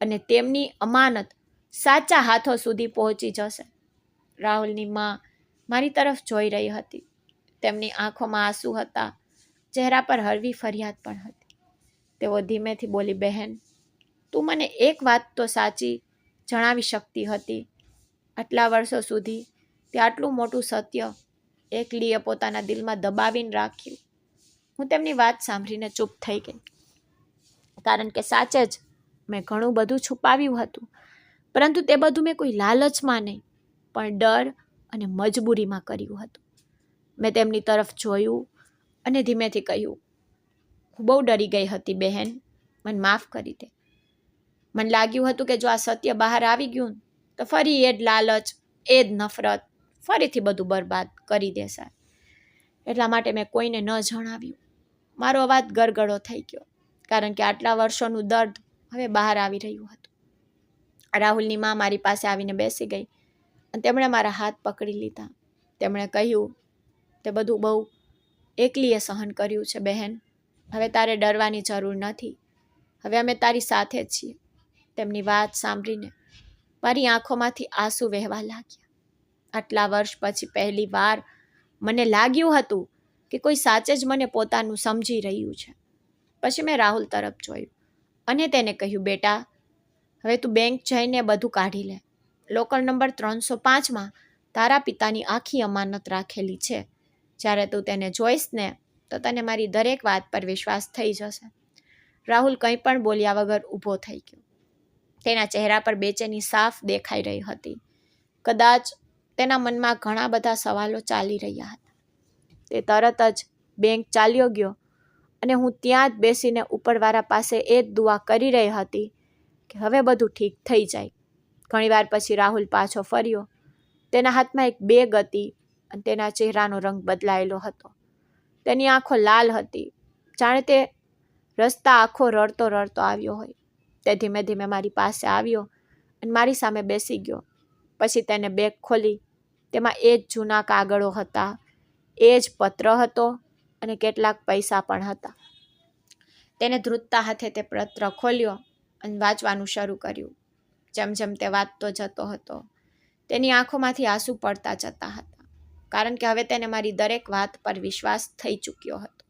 અને તેમની અમાનત સાચા હાથો સુધી પહોંચી જશે. રાહુલની માં મારી તરફ જોઈ રહી હતી. તેમની આંખોમાં આંસુ હતા, ચહેરા પર હળવી ફરિયાદ પણ હતી. તેઓ ધીમેથી બોલી, બહેન, તું મને એક વાત તો સાચી જણાવી શકતી હતી. આટલા વર્ષો સુધી તે આટલું મોટું સત્ય એકલીએ પોતાના દિલમાં દબાવીને રાખ્યું. હું તેમની વાત સાંભળીને ચૂપ થઈ ગઈ, કારણ કે સાચે જ મેં ઘણું બધું છુપાવ્યું હતું, પરંતુ તે બધું મેં કોઈ લાલચમાં નહીં પણ ડર અને મજબૂરીમાં કર્યું હતું. મેં તેમની તરફ જોયું અને ધીમેથી કહ્યું, હું બહુ ડરી ગઈ હતી બહેન, મને માફ કરી દે. મને લાગ્યું હતું કે જો આ સત્ય બહાર આવી ગયું તો ફરી એ જ લાલચ, એ જ નફરત ફરીથી બધું બરબાદ કરી દેશે. એટલા માટે મેં કોઈને ન જણાવ્યું. મારો અવાજ ગળગળો થઈ ગયો, કારણ કે આટલા વર્ષોનું દર્દ હવે બહાર આવી રહ્યું હતું. રાહુલની માં મારી પાસે આવીને બેસી ગઈ અને તેમણે મારા હાથ પકડી લીધા. તેમણે કહ્યું, તે બધું બહુ એકલીએ સહન કર્યું છે બહેન. હવે તારે ડરવાની જરૂર નથી. હવે અમે તારી સાથે જ છીએ. તેમની વાત સાંભળીને મારી આંખોમાંથી આંસુ વહેવા લાગ્યા. આટલા વર્ષ પછી પહેલી વાર મને લાગ્યું હતું કે કોઈ સાચે જ મને પોતાનું સમજી રહ્યું છે. પછી મેં રાહુલ તરફ જોયું અને તેને કહ્યું, બેટા, હવે તું બેંક જઈને બધું કાઢી લે. લોકર નંબર 305માં તારા પિતાની આખી અમાનત રાખેલી છે. જ્યારે તું તેને જોઈશ ને તો તને મારી દરેક વાત પર વિશ્વાસ થઈ જશે. રાહુલ કંઈ પણ બોલ્યા વગર ઊભો થઈ ગયો. તેના ચહેરા પર બેચેની સાફ દેખાઈ રહી હતી. કદાચ તેના મનમાં ઘણા બધા સવાલો ચાલી રહ્યા હતા. તે તરત જ બેંક ચાલ્યો ગયો અને હું ત્યાં જ બેસીને ઉપરવાળા પાસે એ જ દુઆ કરી રહી હતી કે હવે બધું ઠીક થઈ જાય. ઘણીવાર પછી રાહુલ પાછો ફર્યો. તેના હાથમાં એક બેગ હતી અને તેના ચહેરાનો રંગ બદલાયેલો હતો. તેની આંખો લાલ હતી, જાણે તે રસ્તા આખો રડતો રડતો આવ્યો હોય. તે ધીમે ધીમે મારી પાસે આવ્યો અને મારી સામે બેસી ગયો. પછી તેને બેગ ખોલી. તેમાં એ જ જૂના કાગળો હતા, એ જ પત્ર હતો અને કેટલાક પૈસા પણ હતા. તેને ધ્રુજતા હાથે તે પત્ર ખોલ્યો અને વાંચવાનું શરૂ કર્યું. જેમ જેમ તે વાંચતો જતો હતો, તેની આંખોમાંથી આંસુ પડતા જતા હતા, કારણ કે હવે તેને મારી દરેક વાત પર વિશ્વાસ થઈ ચૂક્યો હતો.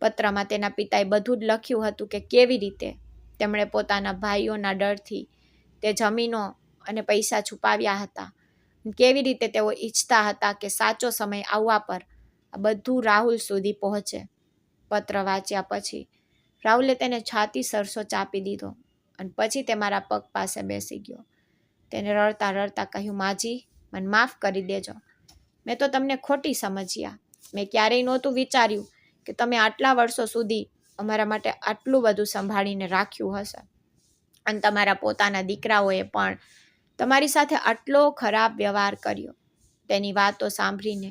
પત્રમાં તેના પિતાએ બધું જ લખ્યું હતું કે કેવી રીતે તેમણે પોતાના ભાઈઓના ડરથી તે જમીનો અને પૈસા છુપાવ્યા હતા, કેવી રીતે તેઓ ઈચ્છતા હતા કે સાચો સમય આવવા પર આ બધું રાહુલ સુધી પહોંચે. પત્ર વાંચ્યા પછી રાહુલે તેને છાતી સરસો ચાપી દીધો અને પછી તે મારા પગ પાસે બેસી ગયો. તેને રડતા રડતા કહ્યું, માજી, મને માફ કરી દેજો. મેં તો તમને ખોટી સમજ્યા. મેં ક્યારેય નહોતું વિચાર્યું કે તમે આટલા વર્ષો સુધી અમારા માટે આટલું બધું સંભાળીને રાખ્યું હશે અને તમારા પોતાના દીકરાઓએ પણ તમારી સાથે આટલો ખરાબ વ્યવહાર કર્યો. તેની વાતો સાંભળીને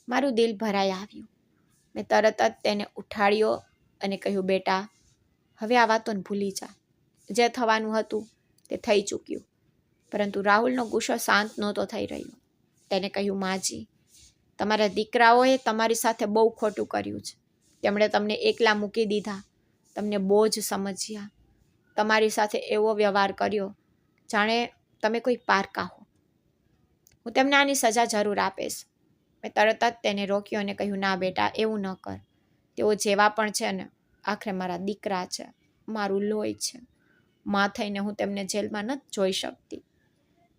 મારું દિલ ભરાઈ આવ્યું. મેં તરત જ તેને ઉઠાડ્યો અને કહ્યું, બેટા, હવે આ વાતોને ભૂલી જા. જે થવાનું હતું તે થઈ ચૂક્યું. પરંતુ રાહુલનો ગુસ્સો શાંત નહોતો થઈ રહ્યો. તેને કહ્યું, માજી, તમારા દીકરાઓએ તમારી સાથે બહુ ખોટું કર્યું છે. તેમણે તમને એકલા મૂકી દીધા, તમને બોજ સમજ્યા, તમારી સાથે એવો વ્યવહાર કર્યો જાણે તમે કોઈ પારકા હો. હું તેમને આની સજા જરૂર આપીશ. મેં તરત જ તેને રોક્યો અને કહ્યું, ના બેટા, એવું ન કર. તેઓ જેવા પણ છે ને આખરે મારા દીકરા છે, મારું લોહી છે. માં થઈને હું તેમને જેલમાં નથી જોઈ શકતી.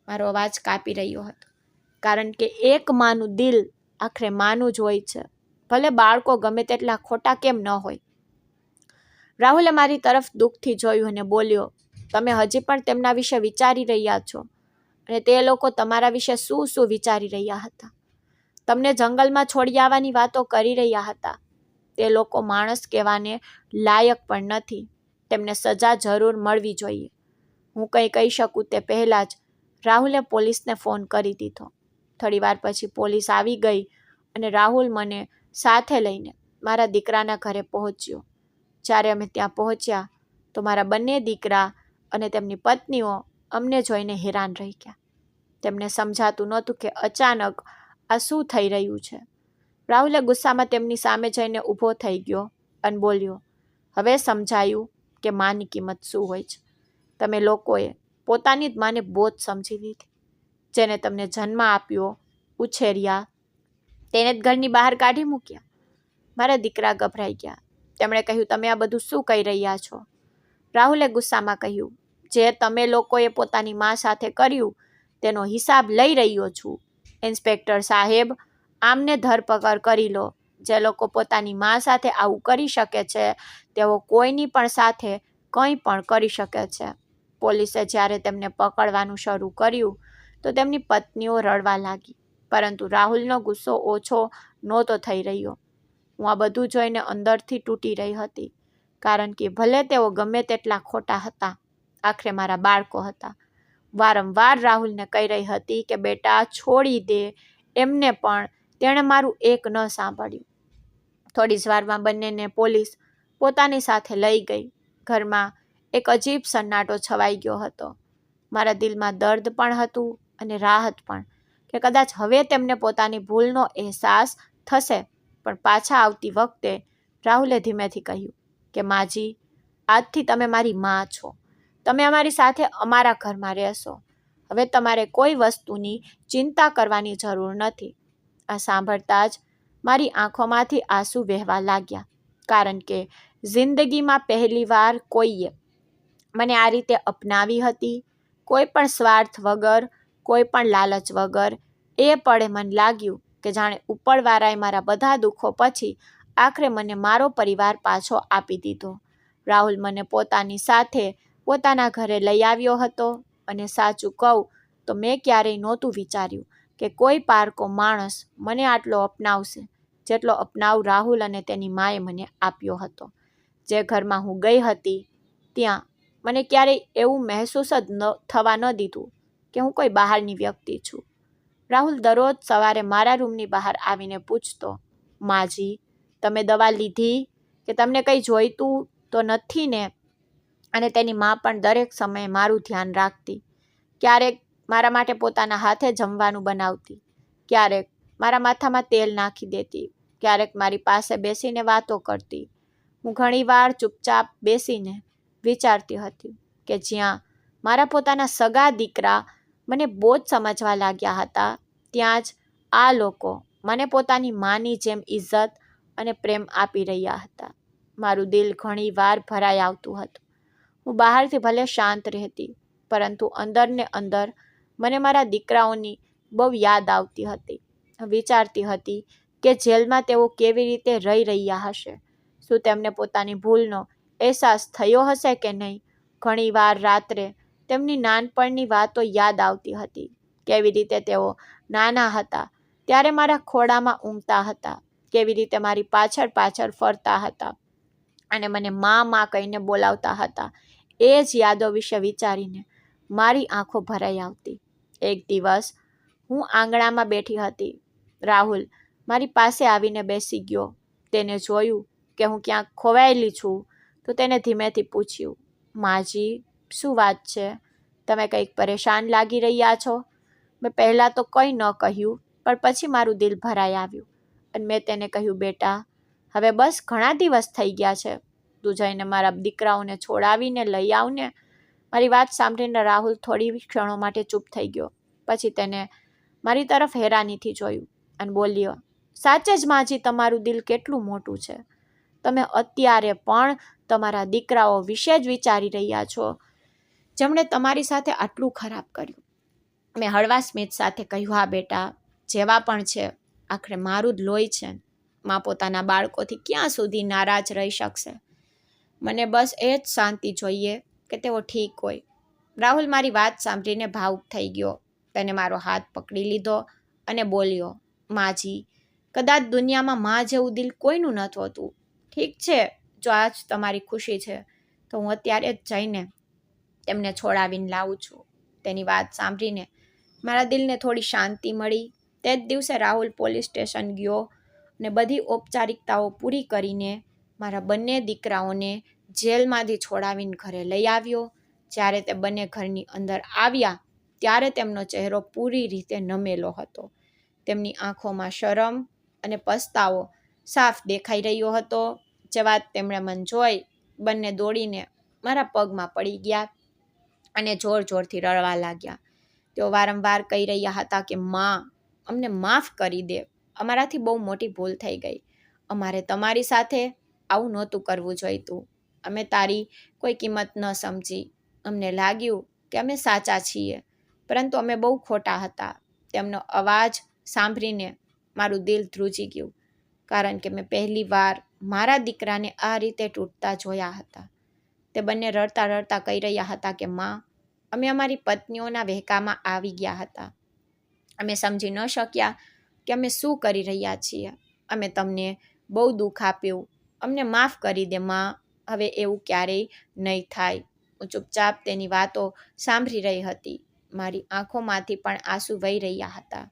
મારો અવાજ કાપી રહ્યો હતો, કારણ કે એક માનું દિલ આખરે માનું જ હોય છે, ભલે બાળકો ગમે તેટલા ખોટા કેમ ન હોય. રાહુલે મારી તરફ દુઃખથી જોયું અને બોલ્યો, તમે હજી પણ તેમના વિશે વિચારી રહ્યા છો, અને તે લોકો તમારા વિશે શું શું વિચારી રહ્યા હતા. તમને જંગલમાં છોડી આવવાની વાતો કરી રહ્યા હતા. તે લોકો માણસ કહેવાને લાયક પણ નથી. તેમને સજા જરૂર મળવી જોઈએ. હું કંઈ કહી શકું તે પહેલાં જ રાહુલે પોલીસને ફોન કરી દીધો. થોડી વાર પછી પોલીસ આવી ગઈ અને રાહુલ મને સાથે લઈને મારા દીકરાના ઘરે પહોંચ્યો. જ્યારે અમે ત્યાં પહોંચ્યા તો મારા બંને દીકરા અને તેમની પત્નીઓ અમને જોઈને હેરાન રહી ગયા. તેમને સમજાતું નહોતું કે અચાનક આ શું થઈ રહ્યું છે. રાહુલે ગુસ્સામાં તેમની સામે જઈને ઊભો થઈ ગયો અને બોલ્યો, હવે સમજાયું કે માની કિંમત શું હોય છે. તમે લોકોએ પોતાની જ માને બોજ સમજી લીધી. જેને તમને જન્મ આપ્યો, ઉછેર્યા, તેને જ ઘરની બહાર કાઢી મૂક્યા. મારા દીકરા ગભરાઈ ગયા. તેમણે કહ્યું, તમે આ બધું શું કહી રહ્યા છો? રાહુલે ગુસ્સામાં કહ્યું, જે તમે લોકોએ પોતાની મા સાથે કર્યું તેનો હિસાબ લઈ રહ્યો છું. ઇન્સ્પેક્ટર સાહેબ, આમને ધરપકડ કરી લો. જે લોકો પોતાની મા સાથે આવું કરી શકે છે તેઓ કોઈની પણ સાથે કંઈ પણ કરી શકે છે. પોલીસે જ્યારે તેમને પકડવાનું શરૂ કર્યું તો તેમની પત્નીઓ રડવા લાગી, પરંતુ રાહુલનો ગુસ્સો ઓછો નહોતો થઈ રહ્યો. હું આ બધું જોઈને અંદરથી તૂટી રહી હતી, કારણ કે ભલે તેઓ ગમે તેટલા ખોટા હતા, આખરે મારા બાળકો હતા. વારંવાર રાહુલને કહી રહી હતી કે બેટા છોડી દે એમને, પણ તેણે મારું એક ન સાંભળ્યું. થોડી જ વારમાં બંનેને પોલીસ પોતાની સાથે લઈ ગઈ. ઘરમાં એક અજીબ સન્નાટો છવાઈ ગયો હતો. મારા દિલમાં દર્દ પણ હતું અને રાહત પણ, કે કદાચ હવે તેમને પોતાની ભૂલનો અહેસાસ થશે. પણ પાછા આવતી વખતે રાહુલે ધીમેથી કહ્યું કે માજી, આજથી તમે મારી મા છો. તમે અમારી સાથે અમારા ઘરમાં રહેશો. હવે તમારે કોઈ વસ્તુની ચિંતા કરવાની જરૂર નથી. આ સાંભળતા જ મારી આંખોમાંથી આંસુ વહેવા લાગ્યા, કારણ કે જિંદગીમાં પહેલીવાર કોઈએ મને આ રીતે અપનાવી હતી. કોઈ પણ સ્વાર્થ વગર, કોઈ પણ લાલચ વગર. એ પળે મને લાગ્યું કે જાણે ઉપરવાળાએ મારા બધા દુઃખો પછી આખરે મને મારો પરિવાર પાછો આપી દીધો. રાહુલ મને પોતાની સાથે પોતાના ઘરે લઈ આવ્યો હતો, અને સાચું કહું તો મેં ક્યારેય નહોતું વિચાર્યું કે કોઈ પારકો માણસ મને આટલો અપનાવશે, જેટલો અપનાવ રાહુલ અને તેની માએ મને આપ્યો હતો. જે ઘરમાં હું ગઈ હતી ત્યાં મને ક્યારેય એવું મહેસૂસ જ થવા ન દીધું કે હું કોઈ બહારની વ્યક્તિ છું. રાહુલ દરરોજ સવારે મારા રૂમની બહાર આવીને પૂછતો, માજી, તમે દવા લીધી કે તમને કંઈ જોઈતું તો નથી ને? અને તેની મા પણ દરેક સમયે મારું ધ્યાન રાખતી. ક્યારેક મારા માટે પોતાના હાથે જમવાનું બનાવતી, ક્યારેક મારા માથામાં તેલ નાખી દેતી, ક્યારેક મારી પાસે બેસીને વાતો કરતી. હું ઘણીવાર ચૂપચાપ બેસીને વિચારતી હતી કે જ્યાં મારા પોતાના સગા દીકરા મને બોજ સમજવા લાગ્યા હતા, ત્યાં જ આ લોકો મને પોતાની માની જેમ ઇજ્જત અને પ્રેમ આપી રહ્યા હતા. મારું દિલ ઘણીવાર ભરાઈ આવતું હતું. હું બહારથી ભલે શાંત રહેતી, પરંતુ અંદર ને અંદર મને મારા દીકરાઓની બહુ યાદ આવતી હતી. વિચારતી હતી કે જેલમાં તેઓ કેવી રીતે રહી રહ્યા હશે. શું તેમને પોતાની ભૂલનો અહેસાસ થયો હશે કે નહીં? ઘણીવાર રાત્રે તેમની નાનપણની વાતો યાદ આવતી હતી. કેવી રીતે તેઓ નાના હતા ત્યારે મારા ખોળામાં ઊંઘતા હતા, કેવી રીતે મારી પાછળ પાછળ ફરતા હતા અને મને મા કહીને બોલાવતા હતા. એ જ યાદો વિશે વિચારીને મારી આંખો ભરાઈ આવતી. એક દિવસ હું આંગણામાં બેઠી હતી. રાહુલ મારી પાસે આવીને બેસી ગયો. તેને જોયું કે હું ક્યાંક ખોવાયેલી છું તો તેને ધીમેથી પૂછ્યું, માજી, શું વાત છે? તમે કંઈક પરેશાન લાગી રહ્યા છો. મેં પહેલાં તો કંઈ ન કહ્યું, પણ પછી મારું દિલ ભરાઈ આવ્યું અને મેં તેને કહ્યું, બેટા, હવે બસ ઘણા દિવસ થઈ ગયા છે. તું જઈને મારા દીકરાઓને છોડાવીને લઈ આવને. મારી વાત સાંભળીને રાહુલ થોડી ક્ષણો માટે ચૂપ થઈ ગયો. પછી તેને મારી તરફ હેરાનીથી જોયું અને બોલ્યો, સાચે જ માજી, તમારું દિલ કેટલું મોટું છે. તમે અત્યારે પણ તમારા દીકરાઓ વિશે જ વિચારી રહ્યા છો, જેમણે તમારી સાથે આટલું ખરાબ કર્યું. મેં હળવા સ્મિત સાથે કહ્યું, હા બેટા, જેવા પણ છે, આખરે મારું જ લોહી છે. માં પોતાના બાળકોથી ક્યાં સુધી નારાજ રહી શકશે? મને બસ એ જ શાંતિ જોઈએ કે તેઓ ઠીક હોય. રાહુલ મારી વાત સાંભળીને ભાવુક થઈ ગયો. તેને મારો હાથ પકડી લીધો અને બોલ્યો, માજી, કદાચ દુનિયામાં માં જેવું દિલ કોઈનું નથી હોતું. ઠીક છે, જો આજ તમારી ખુશી છે તો હું અત્યારે જ જઈને તેમને છોડાવીને લાવું છું. તેની વાત સાંભળીને મારા દિલને થોડી શાંતિ મળી. તે જ દિવસે રાહુલ પોલીસ સ્ટેશન ગયો અને બધી ઔપચારિકતાઓ પૂરી કરીને મારા બંને દીકરાઓને જેલમાંથી છોડાવીને ઘરે લઈ આવ્યો. જ્યારે તે બંને ઘરની અંદર આવ્યા ત્યારે તેમનો ચહેરો પૂરી રીતે નમેલો હતો. તેમની આંખોમાં શરમ અને પસ્તાવો સાફ દેખાઈ રહ્યો હતો. જે વાત તેમણે મન જોઈ, બંને દોડીને મારા પગમાં પડી ગયા અને જોર જોરથી રડવા લાગ્યા. તેઓ વારંવાર કહી રહ્યા હતા કે માં, અમને માફ કરી દે, અમારાથી બહુ મોટી ભૂલ થઈ ગઈ. અમારે તમારી સાથે આવું નહોતું કરવું જોઈતું. અમે તારી કોઈ કિંમત ન સમજી. અમને લાગ્યું કે અમે સાચા છીએ, પરંતુ અમે બહુ ખોટા હતા. તેમનો અવાજ સાંભળીને મારું દિલ ધ્રુજી ગયું, કારણ કે મેં પહેલી વાર મારા દીકરાને આ રીતે તૂટતા જોયા હતા. તે બંને રડતા રડતા કહી રહ્યા હતા કે માં, અમે અમારી પત્નીઓના વહેકામાં આવી ગયા હતા. અમે સમજી ન શક્યા કે અમે શું કરી રહ્યા છીએ. અમે તમને બહુ દુઃખ આપ્યું. અમને માફ કરી દે માં, હવે એવું ક્યારેય નહીં થાય. હું ચૂપચાપ તેની વાતો સાંભળી રહી હતી. મારી આંખોમાંથી પણ આંસુ વહી રહ્યા હતા.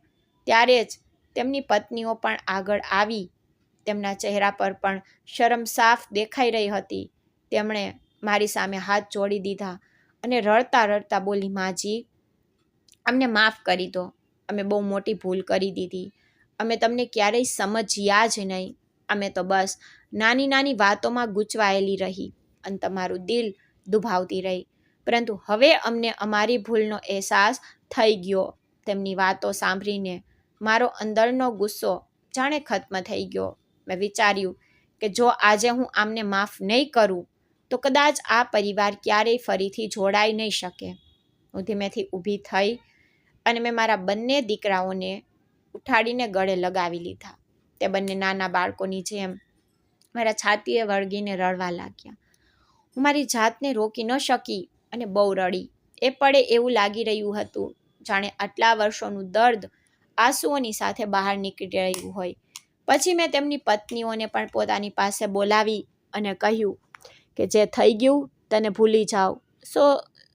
ત્યારે જ તેમની પત્નીઓ પણ આગળ આવી. તેમના ચહેરા પર પણ શરમ સાફ દેખાઈ રહી હતી. તેમણે મારી સામે હાથ જોડી દીધા અને રડતા રડતા બોલી, માજી, અમને માફ કરી દો. અમે બહુ મોટી ભૂલ કરી દીધી. અમે તમને ક્યારેય સમજ્યા જ નહીં. અમે તો બસ નાની નાની વાતોમાં ગૂંચવાયેલી રહી અને તમારું દિલ દુભાવતી રહી. પરંતુ હવે અમને અમારી ભૂલનો અહેસાસ થઈ ગયો. તેમની વાતો સાંભળીને મારો અંદરનો ગુસ્સો જાણે ખત્મ થઈ ગયો. મેં વિચાર્યું કે જો આજે હું આમને માફ નહીં કરું તો કદાચ આ પરિવાર ક્યારેય ફરીથી જોડાઈ નહીં શકે. હું ધીમેથી ઊભી થઈ અને મેં મારા બંને દીકરાઓને ઉઠાડીને ગળે લગાવી લીધા. તે બંને નાના બાળકોની જેમ મારા છાતીએ વળગીને રડવા લાગ્યા. હું મારી જાતને રોકી ન શકી અને બહુ રડી. એ પળે એવું લાગી રહ્યું હતું જાણે આટલા વર્ષોનું દર્દ આંસુઓની સાથે બહાર નીકળી રહ્યું હોય. પછી મેં તેમની પત્નીઓને પણ પોતાની પાસે બોલાવી અને કહ્યું કે જે થઈ ગયું તેને ભૂલી જાઓ.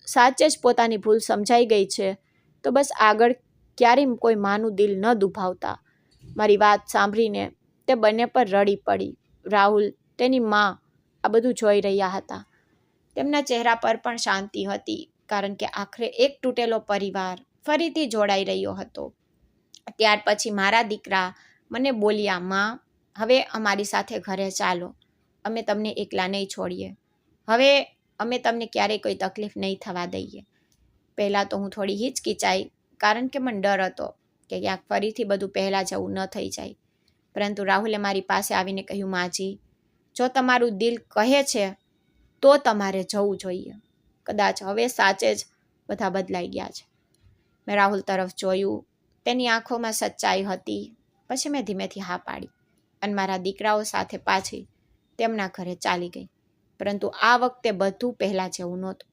સાચે જ પોતાની ભૂલ સમજાઈ ગઈ છે તો બસ આગળ ક્યારેય કોઈ માનું દિલ ન દુભાવતા. મારી વાત સાંભળીને તે બંને પર રડી પડી. રાહુલ, તેની માં આ બધું જોઈ રહ્યા હતા. તેમના ચહેરા પર પણ શાંતિ હતી, કારણ કે આખરે એક તૂટેલો પરિવાર ફરીથી જોડાઈ રહ્યો હતો. ત્યાર પછી મારા દીકરા મને બોલ્યા, માં, હવે અમારી સાથે ઘરે ચાલો. અમે તમને એકલા નહીં છોડીએ. હવે અમે તમને ક્યારેય કોઈ તકલીફ નહીં થવા દઈએ. પહેલાં તો હું થોડી હિચકિચાઈ, કારણ કે મને ડર હતો કે ક્યાંક ફરીથી બધું પહેલાં જેવું ન થઈ જાય. પરંતુ રાહુલે મારી પાસે આવીને કહ્યું, માજી, જો તમારું દિલ કહે છે તો તમારે જવું જોઈએ. કદાચ હવે સાચે જ બધા બદલાઈ ગયા છે. મેં રાહુલ તરફ જોયું. તેની આંખોમાં સચ્ચાઈ હતી. પછી મેં ધીમેથી હા પાડી અને મારા દીકરાઓ સાથે પાછી તેમના ઘરે ચાલી ગઈ. પરંતુ આ વખતે બધું પહેલાં જેવું નહોતું.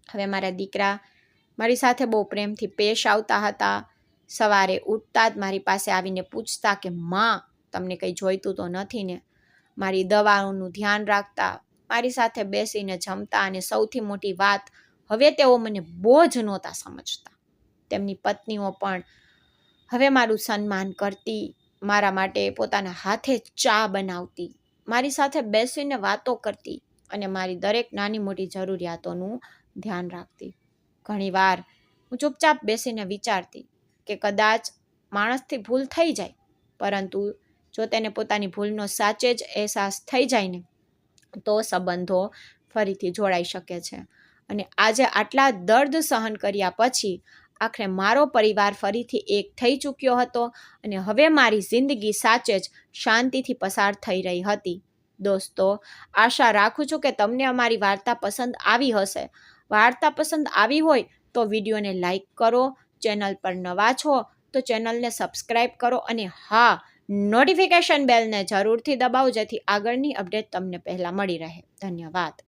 હવે મારા દીકરા મારી સાથે બહુ પ્રેમથી પેશ આવતા હતા. સવારે ઉઠતા જ મારી પાસે આવીને પૂછતા કે માં, તમને કંઈ જોઈતું તો નથી ને? મારી દવાઓનું ધ્યાન રાખતા, મારી સાથે બેસીને જમતા અને સૌથી મોટી વાત, હવે તેઓ મને બોજ નહોતા સમજતા. તેમની પત્નીઓ પણ હવે મારું સન્માન કરતી, મારા માટે પોતાના હાથે ચા બનાવતી, મારી સાથે બેસીને વાતો કરતી અને મારી દરેક નાની મોટી જરૂરિયાતોનું ધ્યાન રાખતી. ઘણીવાર હું ચૂપચાપ બેસીને વિચારતી કે કદાચ માણસથી ભૂલ થઈ જાય, પરંતુ જો તેને પોતાની ભૂલનો સાચે જ અહેસાસ થઈ જાય ને તો સંબંધો ફરીથી જોડાઈ શકે છે. અને આજે આટલા દર્દ સહન કર્યા પછી આખરે મારો પરિવાર ફરીથી એક થઈ ચૂક્યો હતો અને હવે મારી જિંદગી સાચે જ શાંતિથી પસાર થઈ રહી હતી. દોસ્તો, આશા રાખું છું કે તમને અમારી વાર્તા પસંદ આવી હશે. વાર્તા પસંદ આવી હોય તો વિડીયોને લાઈક કરો, ચેનલ પર નવા છો તો ચેનલને સબસ્ક્રાઈબ કરો અને હા, નોટિફિકેશન બેલને જરૂરથી દબાવો જેથી આગળની અપડેટ તમને પહેલાં મળી રહે. ધન્યવાદ.